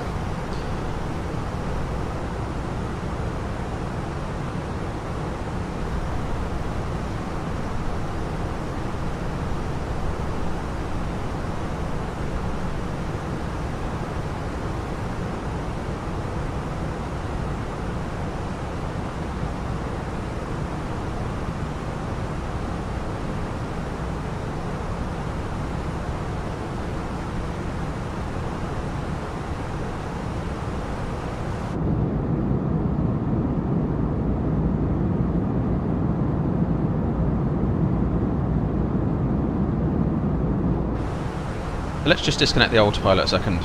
Let's just disconnect the autopilot a second.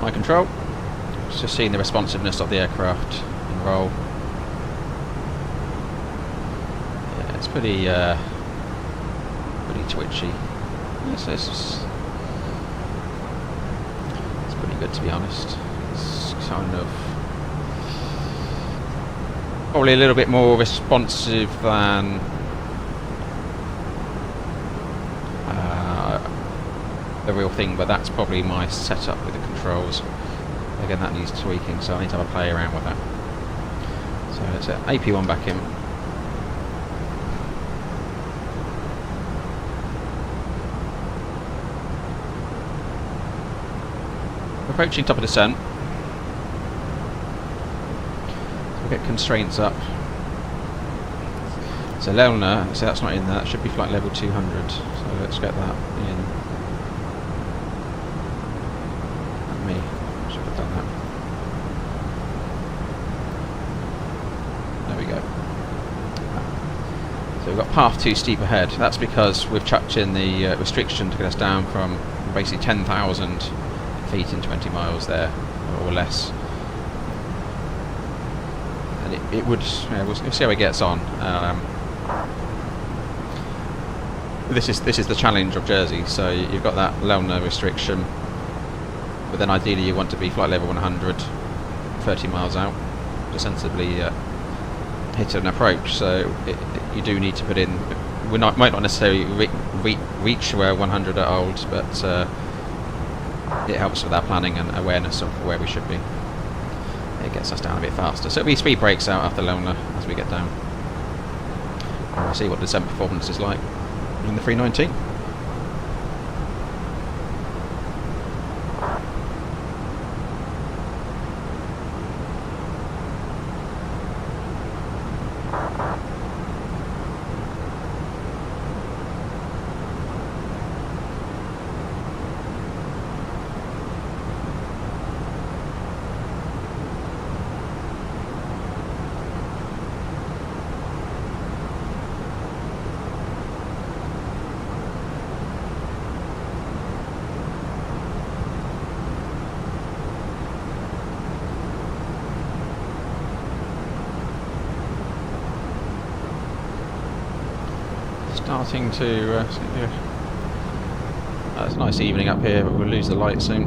My control. Just seeing the responsiveness of the aircraft in roll. Yeah, it's pretty twitchy. Yes, it's pretty good, to be honest. It's kind of probably a little bit more responsive than the real thing, but that's probably my setup with the controls. Again, that needs tweaking, so I need to have a play around with that. So let's set AP1 back in. Approaching top of descent. So we'll get constraints up. So Lelna, so that's not in there, that should be flight level 200. So let's get that in. Me, should have done that. There we go. So we've got path too steep ahead. That's because we've chucked in the restriction to get us down from basically 10,000 feet in 20 miles there, or less. And it would, we'll see how it gets on. This is the challenge of Jersey. So you've got that Lelna restriction, but then ideally you want to be flight level 100, 30 miles out to sensibly hit an approach. So you do need to put in. We might not necessarily reach where 100 are old, but it helps with our planning and awareness of where we should be. It gets us down a bit faster. So it'll be speed brakes out after Lelna as we get down. And we'll see what descent performance is like in the 319. Starting to it's a nice evening up here, but we'll lose the light soon.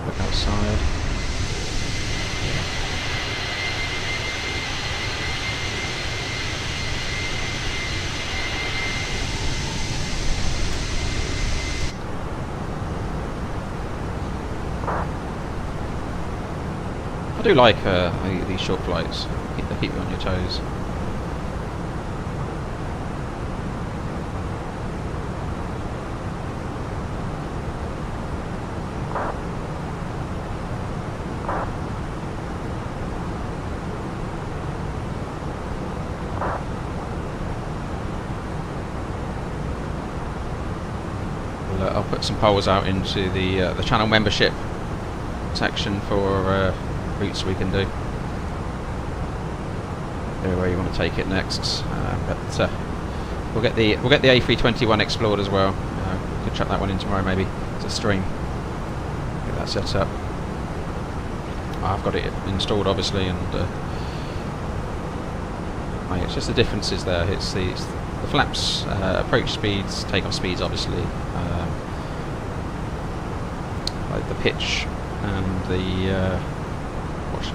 Look outside. I do like these short flights. They keep you on your toes. some poles out into the channel membership section for routes we can do. Where you want to take it next, but we'll get the A321 explored as well. We could chuck that one in tomorrow maybe. It's a stream. Get that set up. I've got it installed obviously, and it's just the differences there. It's the flaps, approach speeds, takeoff speeds obviously, like the pitch and the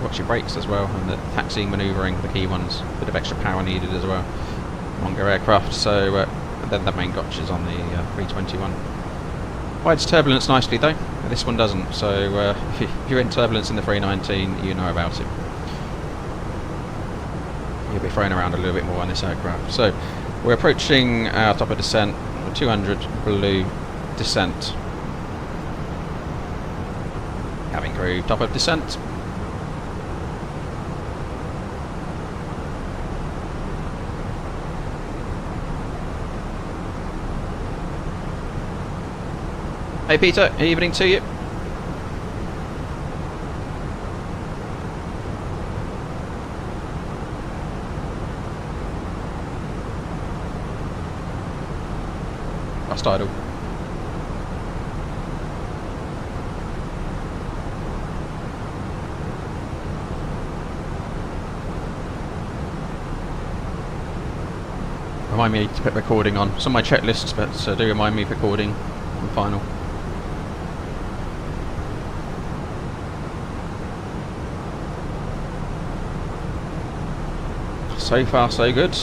watch your brakes as well, and the taxiing, manoeuvring, the key ones. A bit of extra power needed as well. Longer aircraft, so then the main gotcha's on the 321. Hides turbulence nicely though. This one doesn't, so if you're in turbulence in the 319, you know about it. You'll be thrown around a little bit more on this aircraft. So we're approaching our top of descent, 200 blue descent. Cabin crew, top of descent. Hey Peter, evening to you. Fast idle. Remind me to put recording on. It's on my checklist, but do remind me of recording on final. So far so good.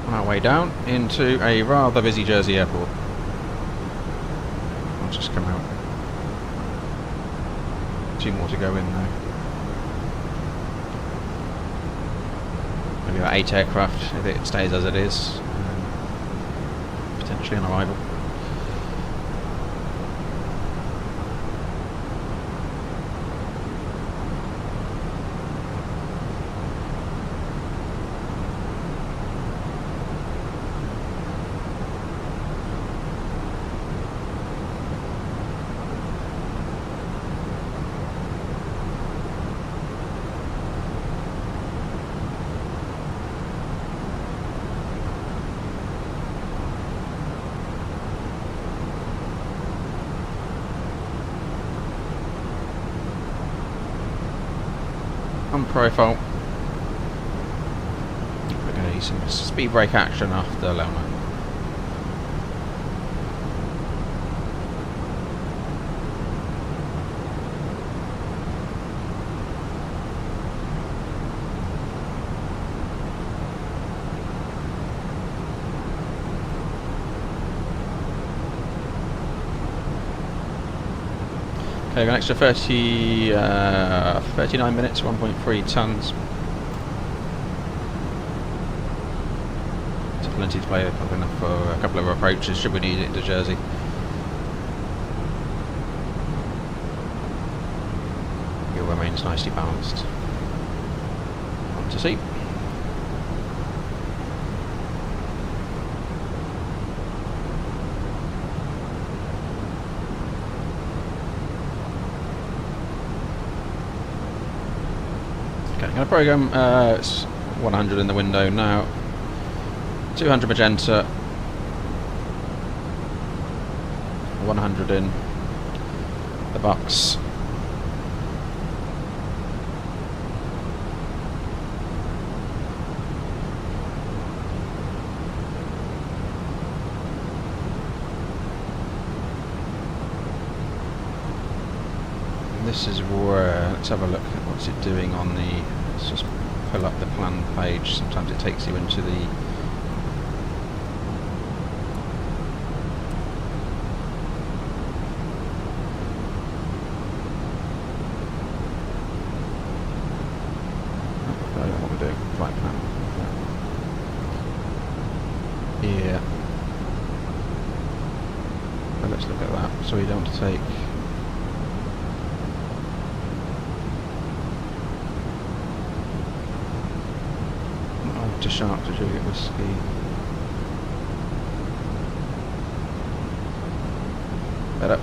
On our way down into a rather busy Jersey airport. I'll just come out. 2 more to go in though. Maybe about 8 aircraft if it stays as it is. Potentially on arrival. On profile. We're going to need some speed brake action after low 9. Okay, we've got an extra 39 minutes, 1.3 tons. So plenty to play, probably enough for a couple of approaches should we need it into Jersey. Fuel remains nicely balanced. On to sea. I'm going to program it's 100 in the window now, 200 magenta, 100 in the box. And this is where, let's have a look at what's it doing on the. Let's just pull up the plan page. Sometimes it takes you into the what we're doing, flight plan. want to take. Oh, to sharp to Juliet Whiskey. Better.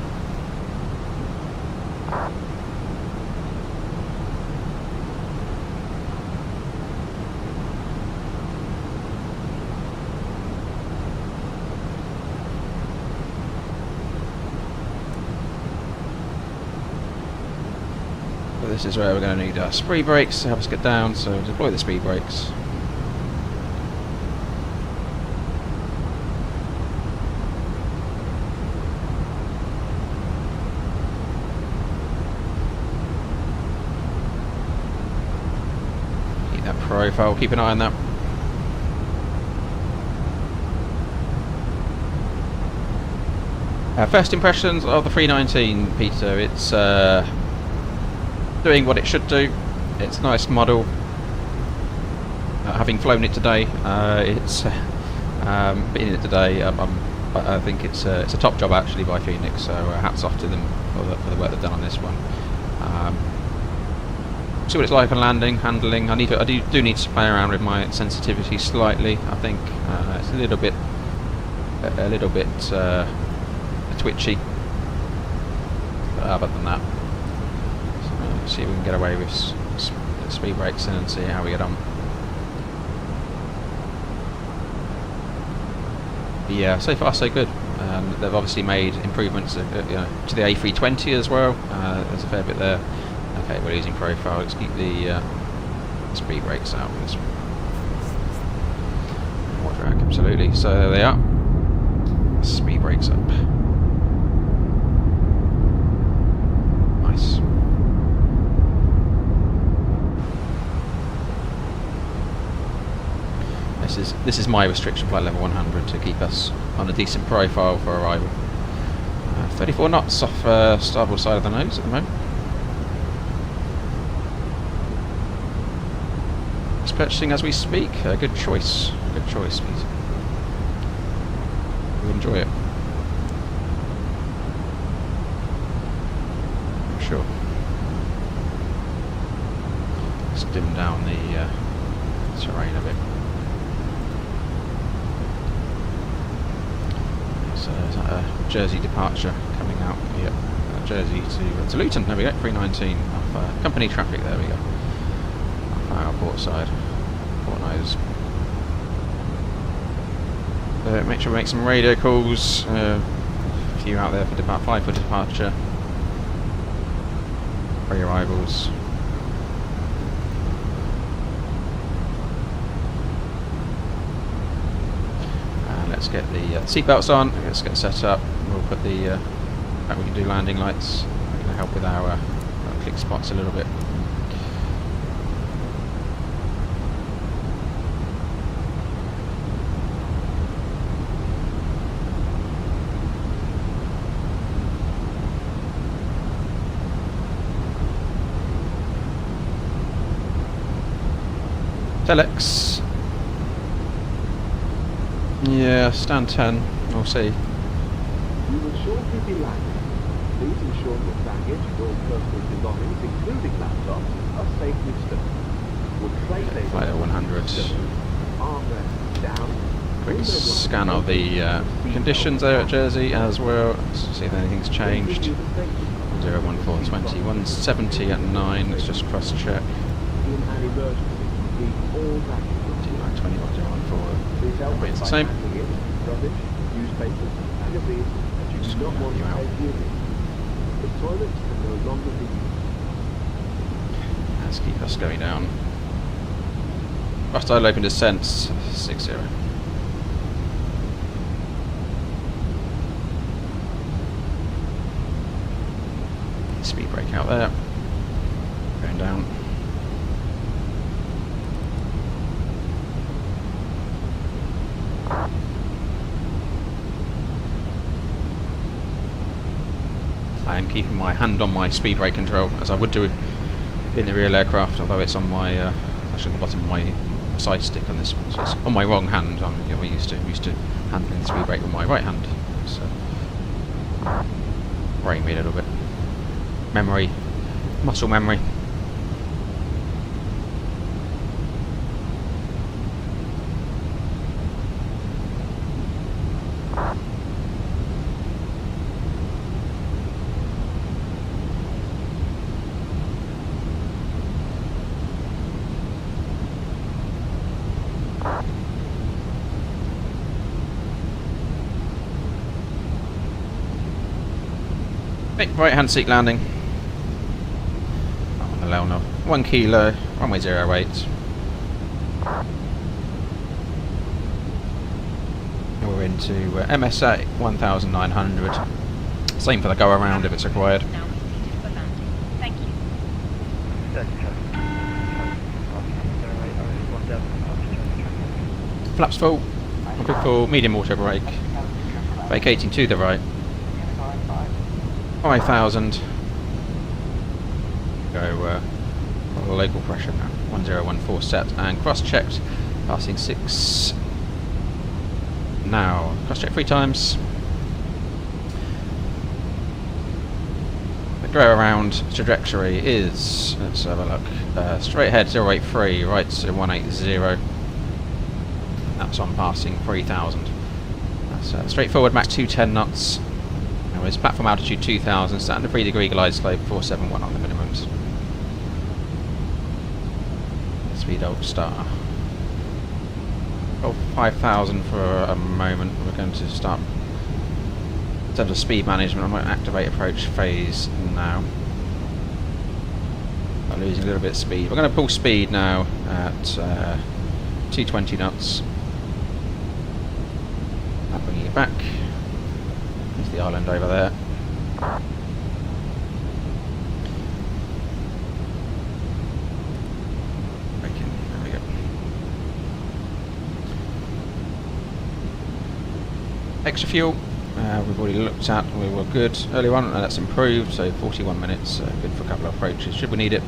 This is where we're going to need our speed brakes to help us get down, so deploy the speed brakes. Keep that profile, keep an eye on that. First impressions of the 319, Peter. It's doing what it should do. It's a nice model. Having flown it today, it's been in it today. I think it's a top job actually by Fenix. So hats off to them for the work they've done on this one. See what it's like on landing, handling. I do need to play around with my sensitivity slightly. I think it's a little bit twitchy. But other than that. See if we can get away with speed brakes and see how we get on. Yeah, so far so good. They've obviously made improvements to the A320 as well. There's a fair bit there. Okay, we're losing profile. Let's keep the speed brakes out. More drag, absolutely. So there they are. Speed brakes up. Nice. This is my restriction flight level 100 to keep us on a decent profile for arrival. 34 knots off starboard side of the nose at the moment. It's purchasing as we speak. Good choice. Good choice, Peter. You'll enjoy it. I'm sure. Let's dim down the terrain a bit. So is that a Jersey departure coming out? Yep. Jersey to Luton. There we go. 319 off company traffic. There we go. Off our port side. Port nose. Make sure we make some radio calls. A few out there for 5 for departure. Pre-arrivals. Let's get the seatbelts on, let's get set up, we'll put the, we can do landing lights, we're going to help with our click spots a little bit. Telex. Yeah, stand 10, we'll see. You will shortly be landing. Please ensure your baggage and all personal belongings, including laptops, are safely stowed. Flight level 100. Quick scan of the conditions there at Jersey as well. Let's see if anything's changed. 01420, 170 at 9, let's just cross check. In an emergency, keep all baggage. 2920, 1014. It's the same. Rubbish, newspapers, magazines that you do not want to take with you. The toilets can no longer be used. Let's keep us going down. Hostile open descent, 60. Speed brake out there. Going down. I am keeping my hand on my speed brake control as I would do in the real aircraft, although it's on my actually on the bottom of my side stick on this one, so it's on my wrong hand. I'm used to handling the speed brake with my right hand. So brain me a little bit. Memory, muscle memory. Right hand seat landing on the Lelno, 1 kilo, runway 08. We're into MSA 1900. Same for the go around if it's required. Now completed for landing. Thank you. Flaps full, big full, medium auto brake, vacating to the right. 5,000. Go local pressure now. 1014 set and cross checked. Passing 6. Now cross check 3 times. The go around trajectory is, let's have a look. Straight ahead 083, right to 180. That's on passing 3,000. That's straight forward, max 210 knots. Anyways, platform altitude 2,000, standard 3 degree glide slope 471 on the minimums. Speed old star. Oh, 5,000 for a moment. We're going to start. In terms of speed management, I might activate approach phase now. I'm losing a little bit of speed. We're going to pull speed now at 220 knots. Now bringing it back. There's the island over there. Braking. There we go. Extra fuel. We've already looked at. We were good earlier on, and that's improved. So 41 minutes. Good for a couple of approaches. Should we need it?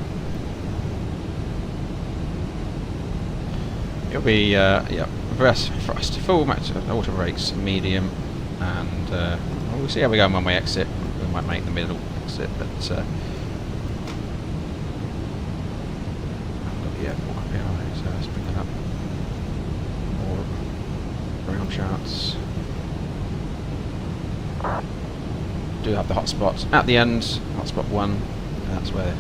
It'll be yeah. Reverse thrust, full max auto brakes, medium, and we'll see how we go when we exit. We might make the middle exit, but I've got the airport up here, right, so let's bring it up. More ground charts. Do have the hotspot at the end, hotspot 1, that's where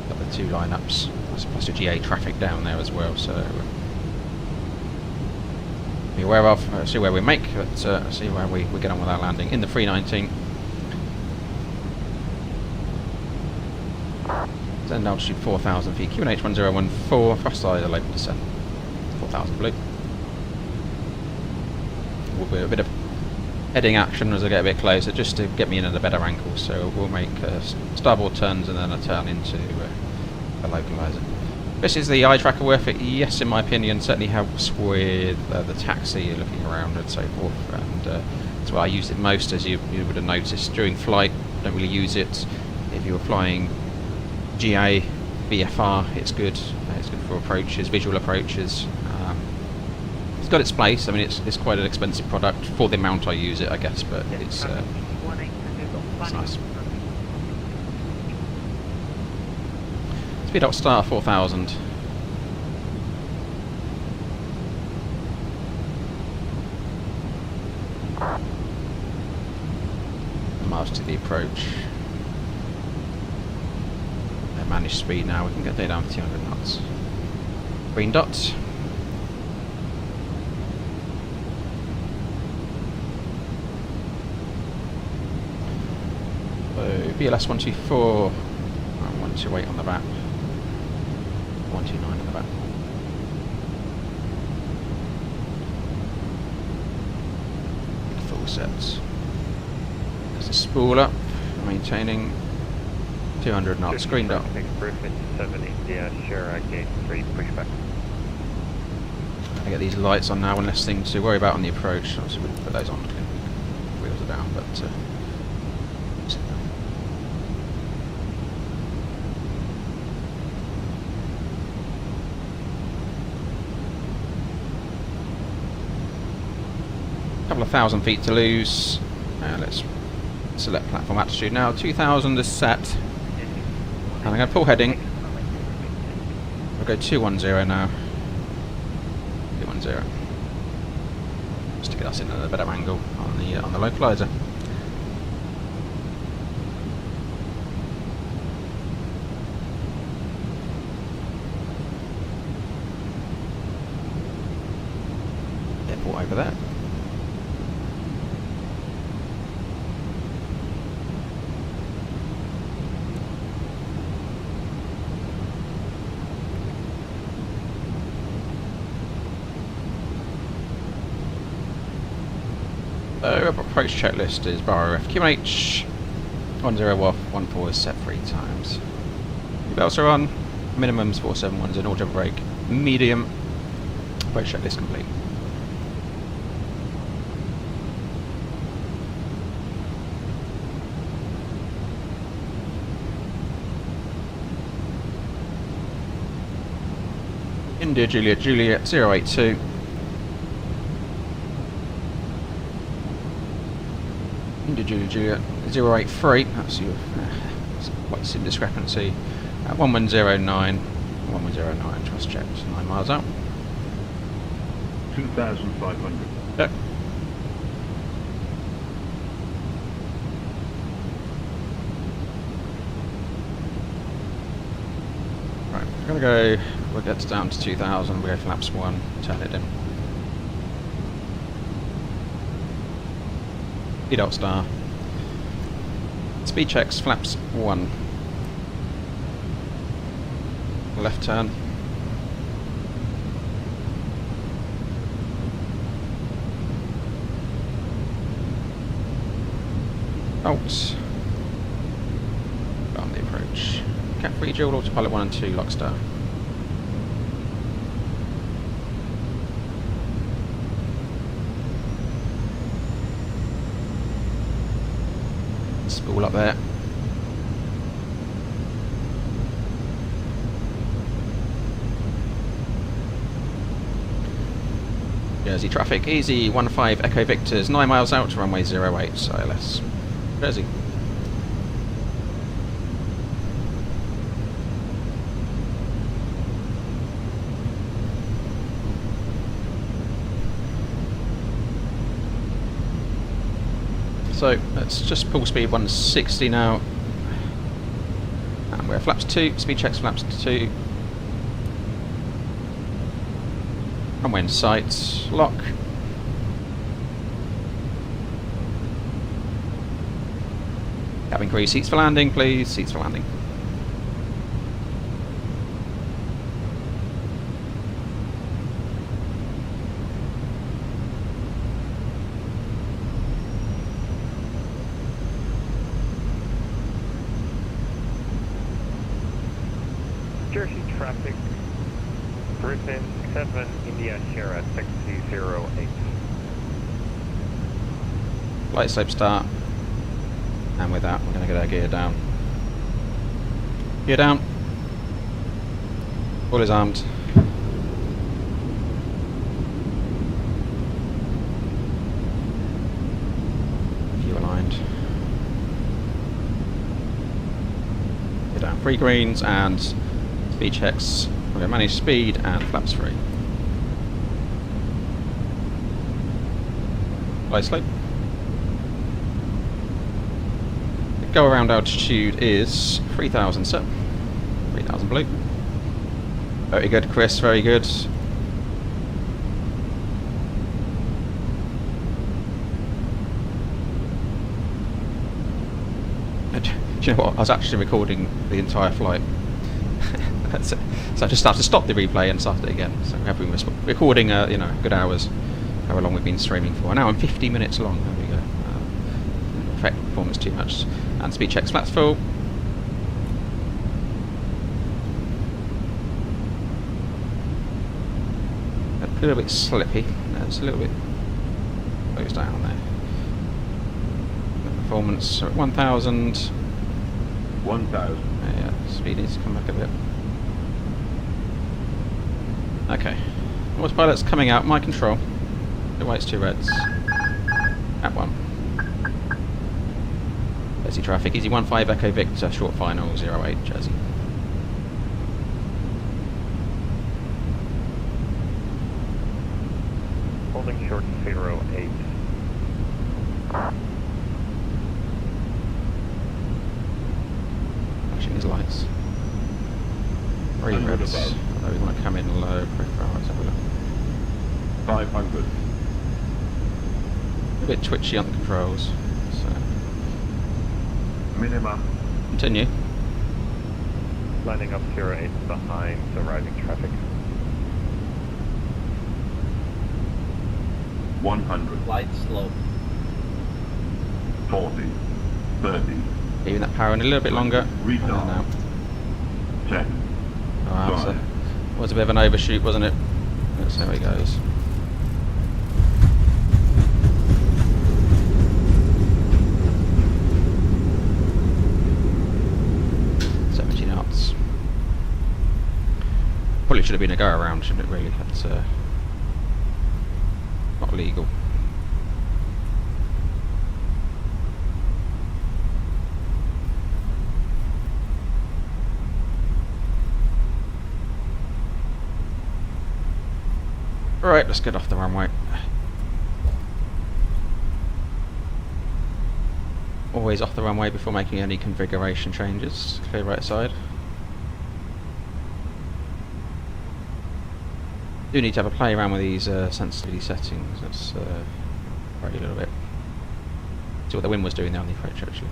got the 2 lineups. There's plus the GA traffic down there as well, so be aware of, see where we make, but see where we get on with our landing in the 319. Descend altitude 4,000 feet, QNH 1014, thrust side a low descent, 4,000 blue. Will be a bit of heading action as I get a bit closer, just to get me in at a better angle, so we'll make starboard turns and then a turn into the localizer. This is the eye tracker worth it? Yes, in my opinion. Certainly helps with the taxi, looking around and so forth, and that's why I used it most, as you would have noticed. During flight, don't really use it. If you're flying GA, VFR, it's good. It's good for approaches, visual approaches. It's got its place. I mean, it's quite an expensive product for the amount I use it, I guess, but it's nice. Speed up star 4,000. Miles to the approach. Manage speed now. We can get down to 200 knots. Green dot. BLS 124. 128 on the back. 129 on the back. Full sets. There's the spool up, maintaining 200 knots. Green dot. Improvement to 70. Yeah, sure. Gate 3 pushback. I get these lights on now, one less thing to worry about on the approach. Obviously, we put those on. Wheels are down, but. Couple of 1,000 feet to lose. Let's Select platform altitude now. 2000 is set. And I'm going to pull heading. I'll go 210 now. 210. Just to get us in at a better angle on the localizer. Airport over there. Approach checklist is bar RF QNH 10 off, 14 is set 3 times. Your belts are on, minimums 471 in auto brake, medium, approach checklist complete. India Juliet Juliet 082. India Juliet Juliet 083. That's your what's in discrepancy. 1109. 1109. Trust checked. 9 miles out. 2,500. Yep. Right, we're gonna go. We'll get down to 2,000. We go flaps 1. Turn it in. EDOT star. Speed checks, flaps 1. Left turn. Out. On the approach. Cap 3 dual, autopilot 1 and 2, lock star. Spool up there. Jersey traffic, easy 15 Echo Victors, 9 miles out to runway 08 ILS. Jersey. So let's just pull speed 160 now. And we're flaps 2, speed checks flaps 2. Runway in sight, lock. Cabin crew, seats for landing please, seats for landing. Jersey traffic, Griffin 7, India Sierra 608. Light slope start. And with that, we're going to get our gear down. Gear down. All is armed. View aligned. Gear down. 3 greens and speed checks. We're going to manage speed and flaps 3. Light slope. Go around altitude is 3,000 sir. 3,000 blue. Very good, Chris, very good. Do you know what? I was actually recording the entire flight. So I just have to stop the replay and start it again. So we have been recording, you know, good hours. How long we've been streaming for? An hour and 50 minutes long. There we go. Affect performance too much. And speed checks flaps full. A little bit slippy. It's a little bit goes down there. The performance at 1,000. 1,000. Yeah, speed needs to come back a bit. Okay. Autopilot's coming out. My control. The white's 2 reds. At 1. Jersey traffic, Easy 15 Echo Victor, short final 08 Jersey. Holding short 08. Flashing his lights. Three revs, although we want to come in low profile, let's have a look. 500. A bit twitchy on the controls, so... Minima. Continue. Lining up 08 behind arriving traffic. 100. Light slow. 40. 30. Even that power in a little bit longer. Retard. Now. 10. Oh, was a bit of an overshoot, wasn't it? That's how it goes. Probably should have been a go around, shouldn't it really? That's not legal. Right, let's get off the runway. Always off the runway before making any configuration changes. Clear right side. Do need to have a play around with these sensitivity settings. Let's vary a little bit. See what the wind was doing there on the approach actually.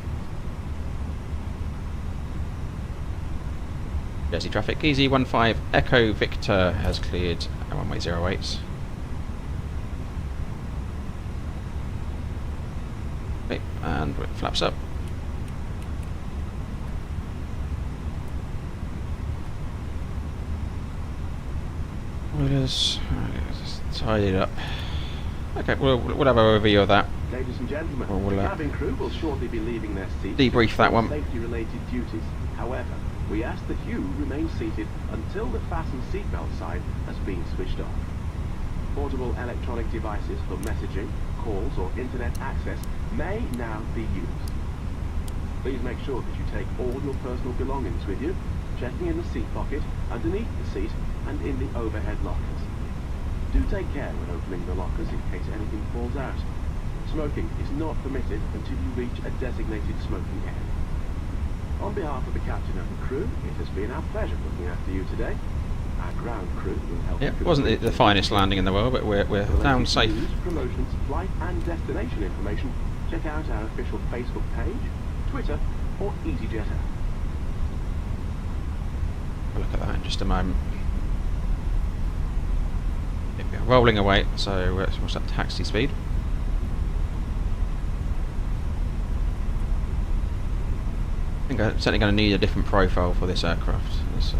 Jersey traffic, Easy 15 Echo Victor has cleared runway 08. Okay, and flaps up. Just tidy it up. Okay, we'll have a review of that. Ladies and gentlemen, We'll, the cabin crew will shortly be leaving their seats. Debrief that one. Safety-related duties. However, we ask that you remain seated until the fasten seatbelt sign has been switched off. Portable electronic devices for messaging, calls, or internet access may now be used. Please make sure that you take all your personal belongings with you, checking in the seat pocket, underneath the seat, and in the overhead lockers. Do take care when opening the lockers in case anything falls out. Smoking is not permitted until you reach a designated smoking area. On behalf of the captain and the crew, it has been our pleasure looking after you today. Our ground crew will help you. Yeah, it wasn't the finest landing in the world, but we're down safe. News, promotions, flight and destination information, check out our official Facebook page, Twitter, or Easyjet app. We'll look at that in just a moment. Here we go, rolling away, so let's watch that taxi speed. I think I'm certainly going to need a different profile for this aircraft. It's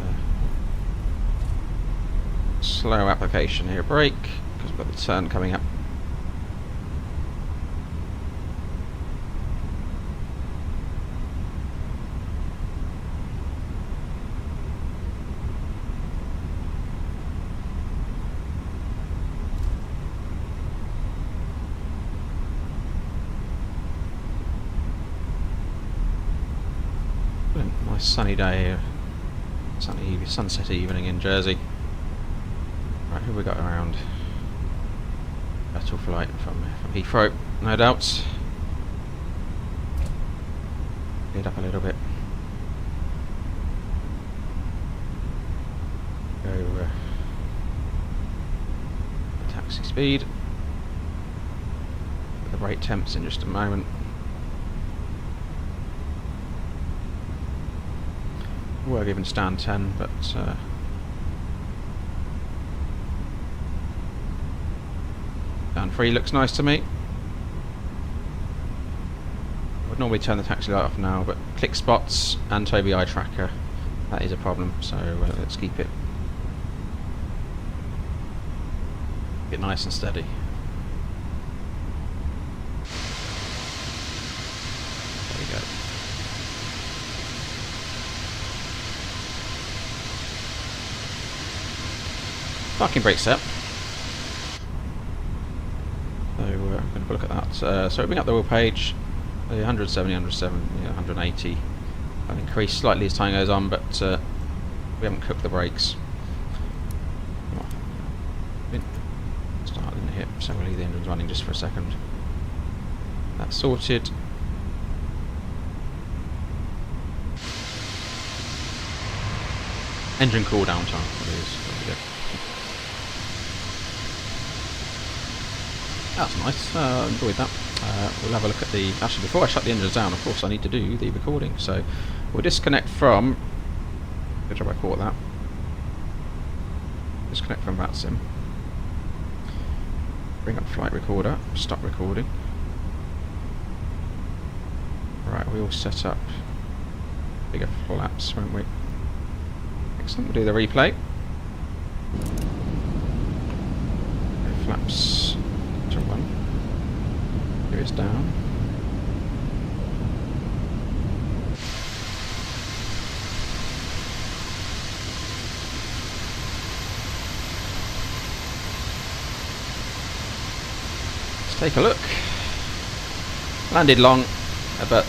slow application here. Brake, because we've got the turn coming up. Nice sunny day here. Sunny sunset evening in Jersey. Right, who have we got around? Battle flight from Heathrow, no doubts. Lead up a little bit. Go taxi speed. With the brake temps in just a moment. We're given stand 10, but stand 3 looks nice to me. Would normally turn the taxi light off now, but click spots and Tobii eye tracker, that is a problem. So let's keep it nice and steady. There we go. Parking brake set. So I'm going to look at that. So opening up the wheel page, 170, 170, 180. I've increased slightly as time goes on, but we haven't cooked the brakes. Start in the hip, so we'll leave the engines running just for a second. That's sorted. Engine cool down time. That's nice. Enjoyed that. We'll have a look at the... Actually, before I shut the engines down, of course, I need to do the recording. So we'll disconnect from... Good job I caught that. Disconnect from VATSIM. Bring up flight recorder. Stop recording. Right, we all set up bigger flaps, won't we? Excellent. We'll do the replay. Flaps to 1. Here is down. Let's take a look. Landed long, but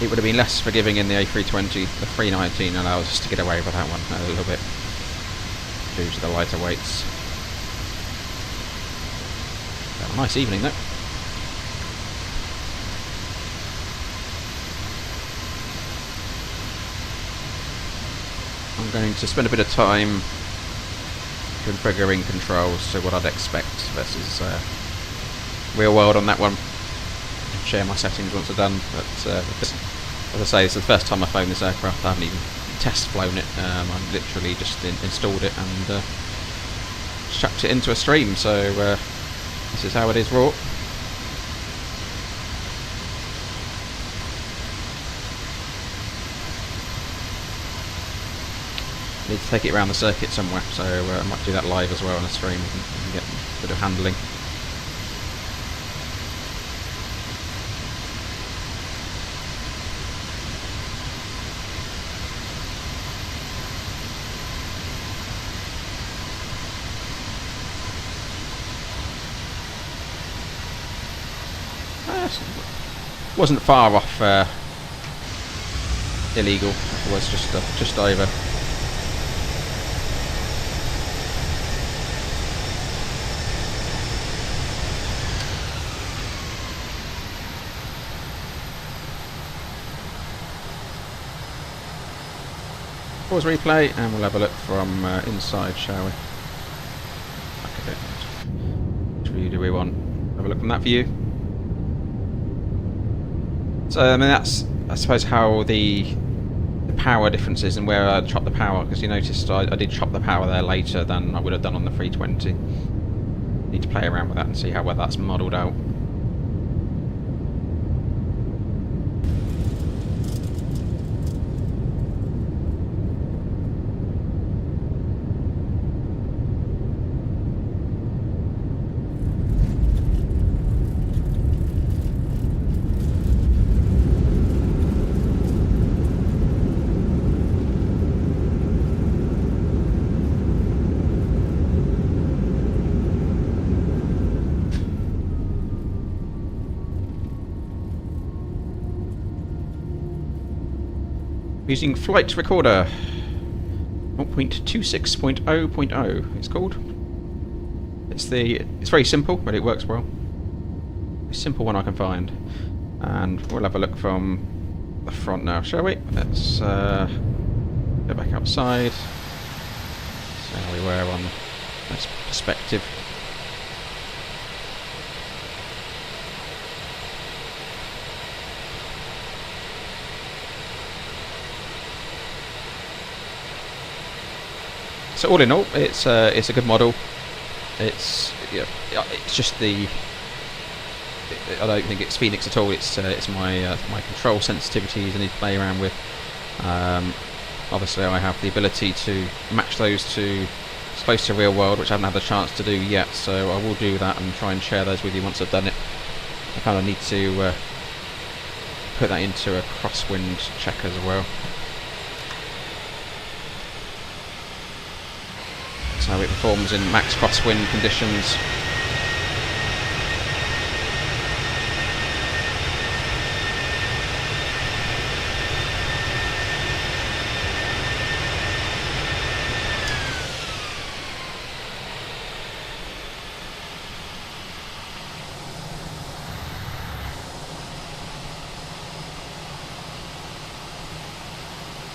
it would have been less forgiving in the A320. The 319 allows us to get away with that one a little bit due to the lighter weights. A nice evening though. I'm going to spend a bit of time configuring controls to what I'd expect versus real world on that one. Share my settings once I'm done, but as I say, it's the first time I've flown this aircraft. I haven't even test flown it. I've literally just installed it and chucked it into a stream, so this is how it is raw. Need to take it around the circuit somewhere, so I might do that live as well on a stream and get a bit of handling. Wasn't far off illegal. It was just over. Pause replay, and we'll have a look from inside, shall we? Okay. Which view do we want? Have a look from that view. So I mean, that's I suppose how the power differences and where I chop the power, because you noticed I did chop the power there later than I would have done on the 320. Need to play around with that and see how well that's modelled out. Using flight recorder 1.26.0.0 it's called. It's very simple, but it works well. A simple one I can find. And we'll have a look from the front now, shall we? Let's go back outside. See how we were on this perspective. So all in all, it's a good model. It's just the. I don't think it's Fenix at all. It's my my control sensitivities I need to play around with. Obviously, I have the ability to match those to as close to real world, which I haven't had the chance to do yet. So I will do that and try and share those with you once I've done it. I kind of need to put that into a crosswind check as well. That's how it performs in max crosswind conditions.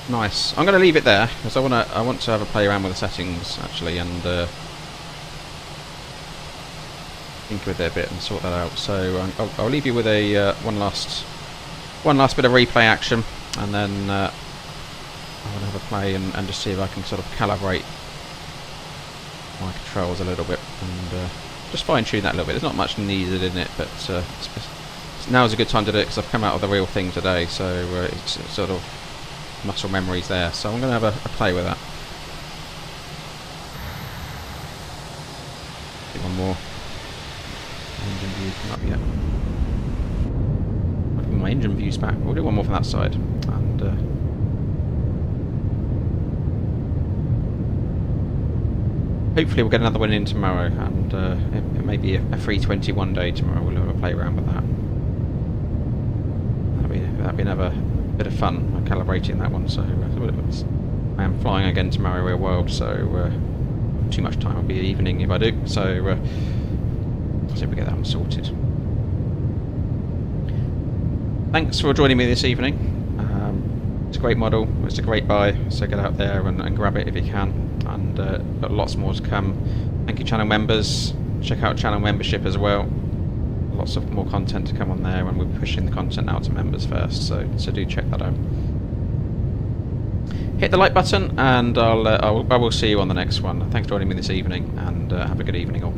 Nice. I'm going to leave it there because I want to have a play around with the settings actually, and think with it a bit and sort that out. So I'll leave you with a one last bit of replay action, and then I want to have a play and just see if I can sort of calibrate my controls a little bit and just fine tune that a little bit. There's not much needed in it, but now is a good time to do it because I've come out of the real thing today, so it's sort of muscle memories there. So I'm going to have a play with that. Do one more. Engine view come up yet? I'll put my engine views back. We'll do one more from that side, and hopefully we'll get another one in tomorrow, and it may be a 320 one day tomorrow. We'll have a play around with that. That'll be another bit of fun calibrating that one. So I am flying again tomorrow real world, so too much time will be evening if I do. So I'll see if we get that one sorted. Thanks for joining me this evening. It's a great model, it's a great buy, so get out there and grab it if you can, and got lots more to come. Thank you channel members, check out channel membership as well, lots of more content to come on there, and we'll be pushing the content out to members first, so do check that out. Hit the like button, and I will see you on the next one. Thanks for joining me this evening, and have a good evening all.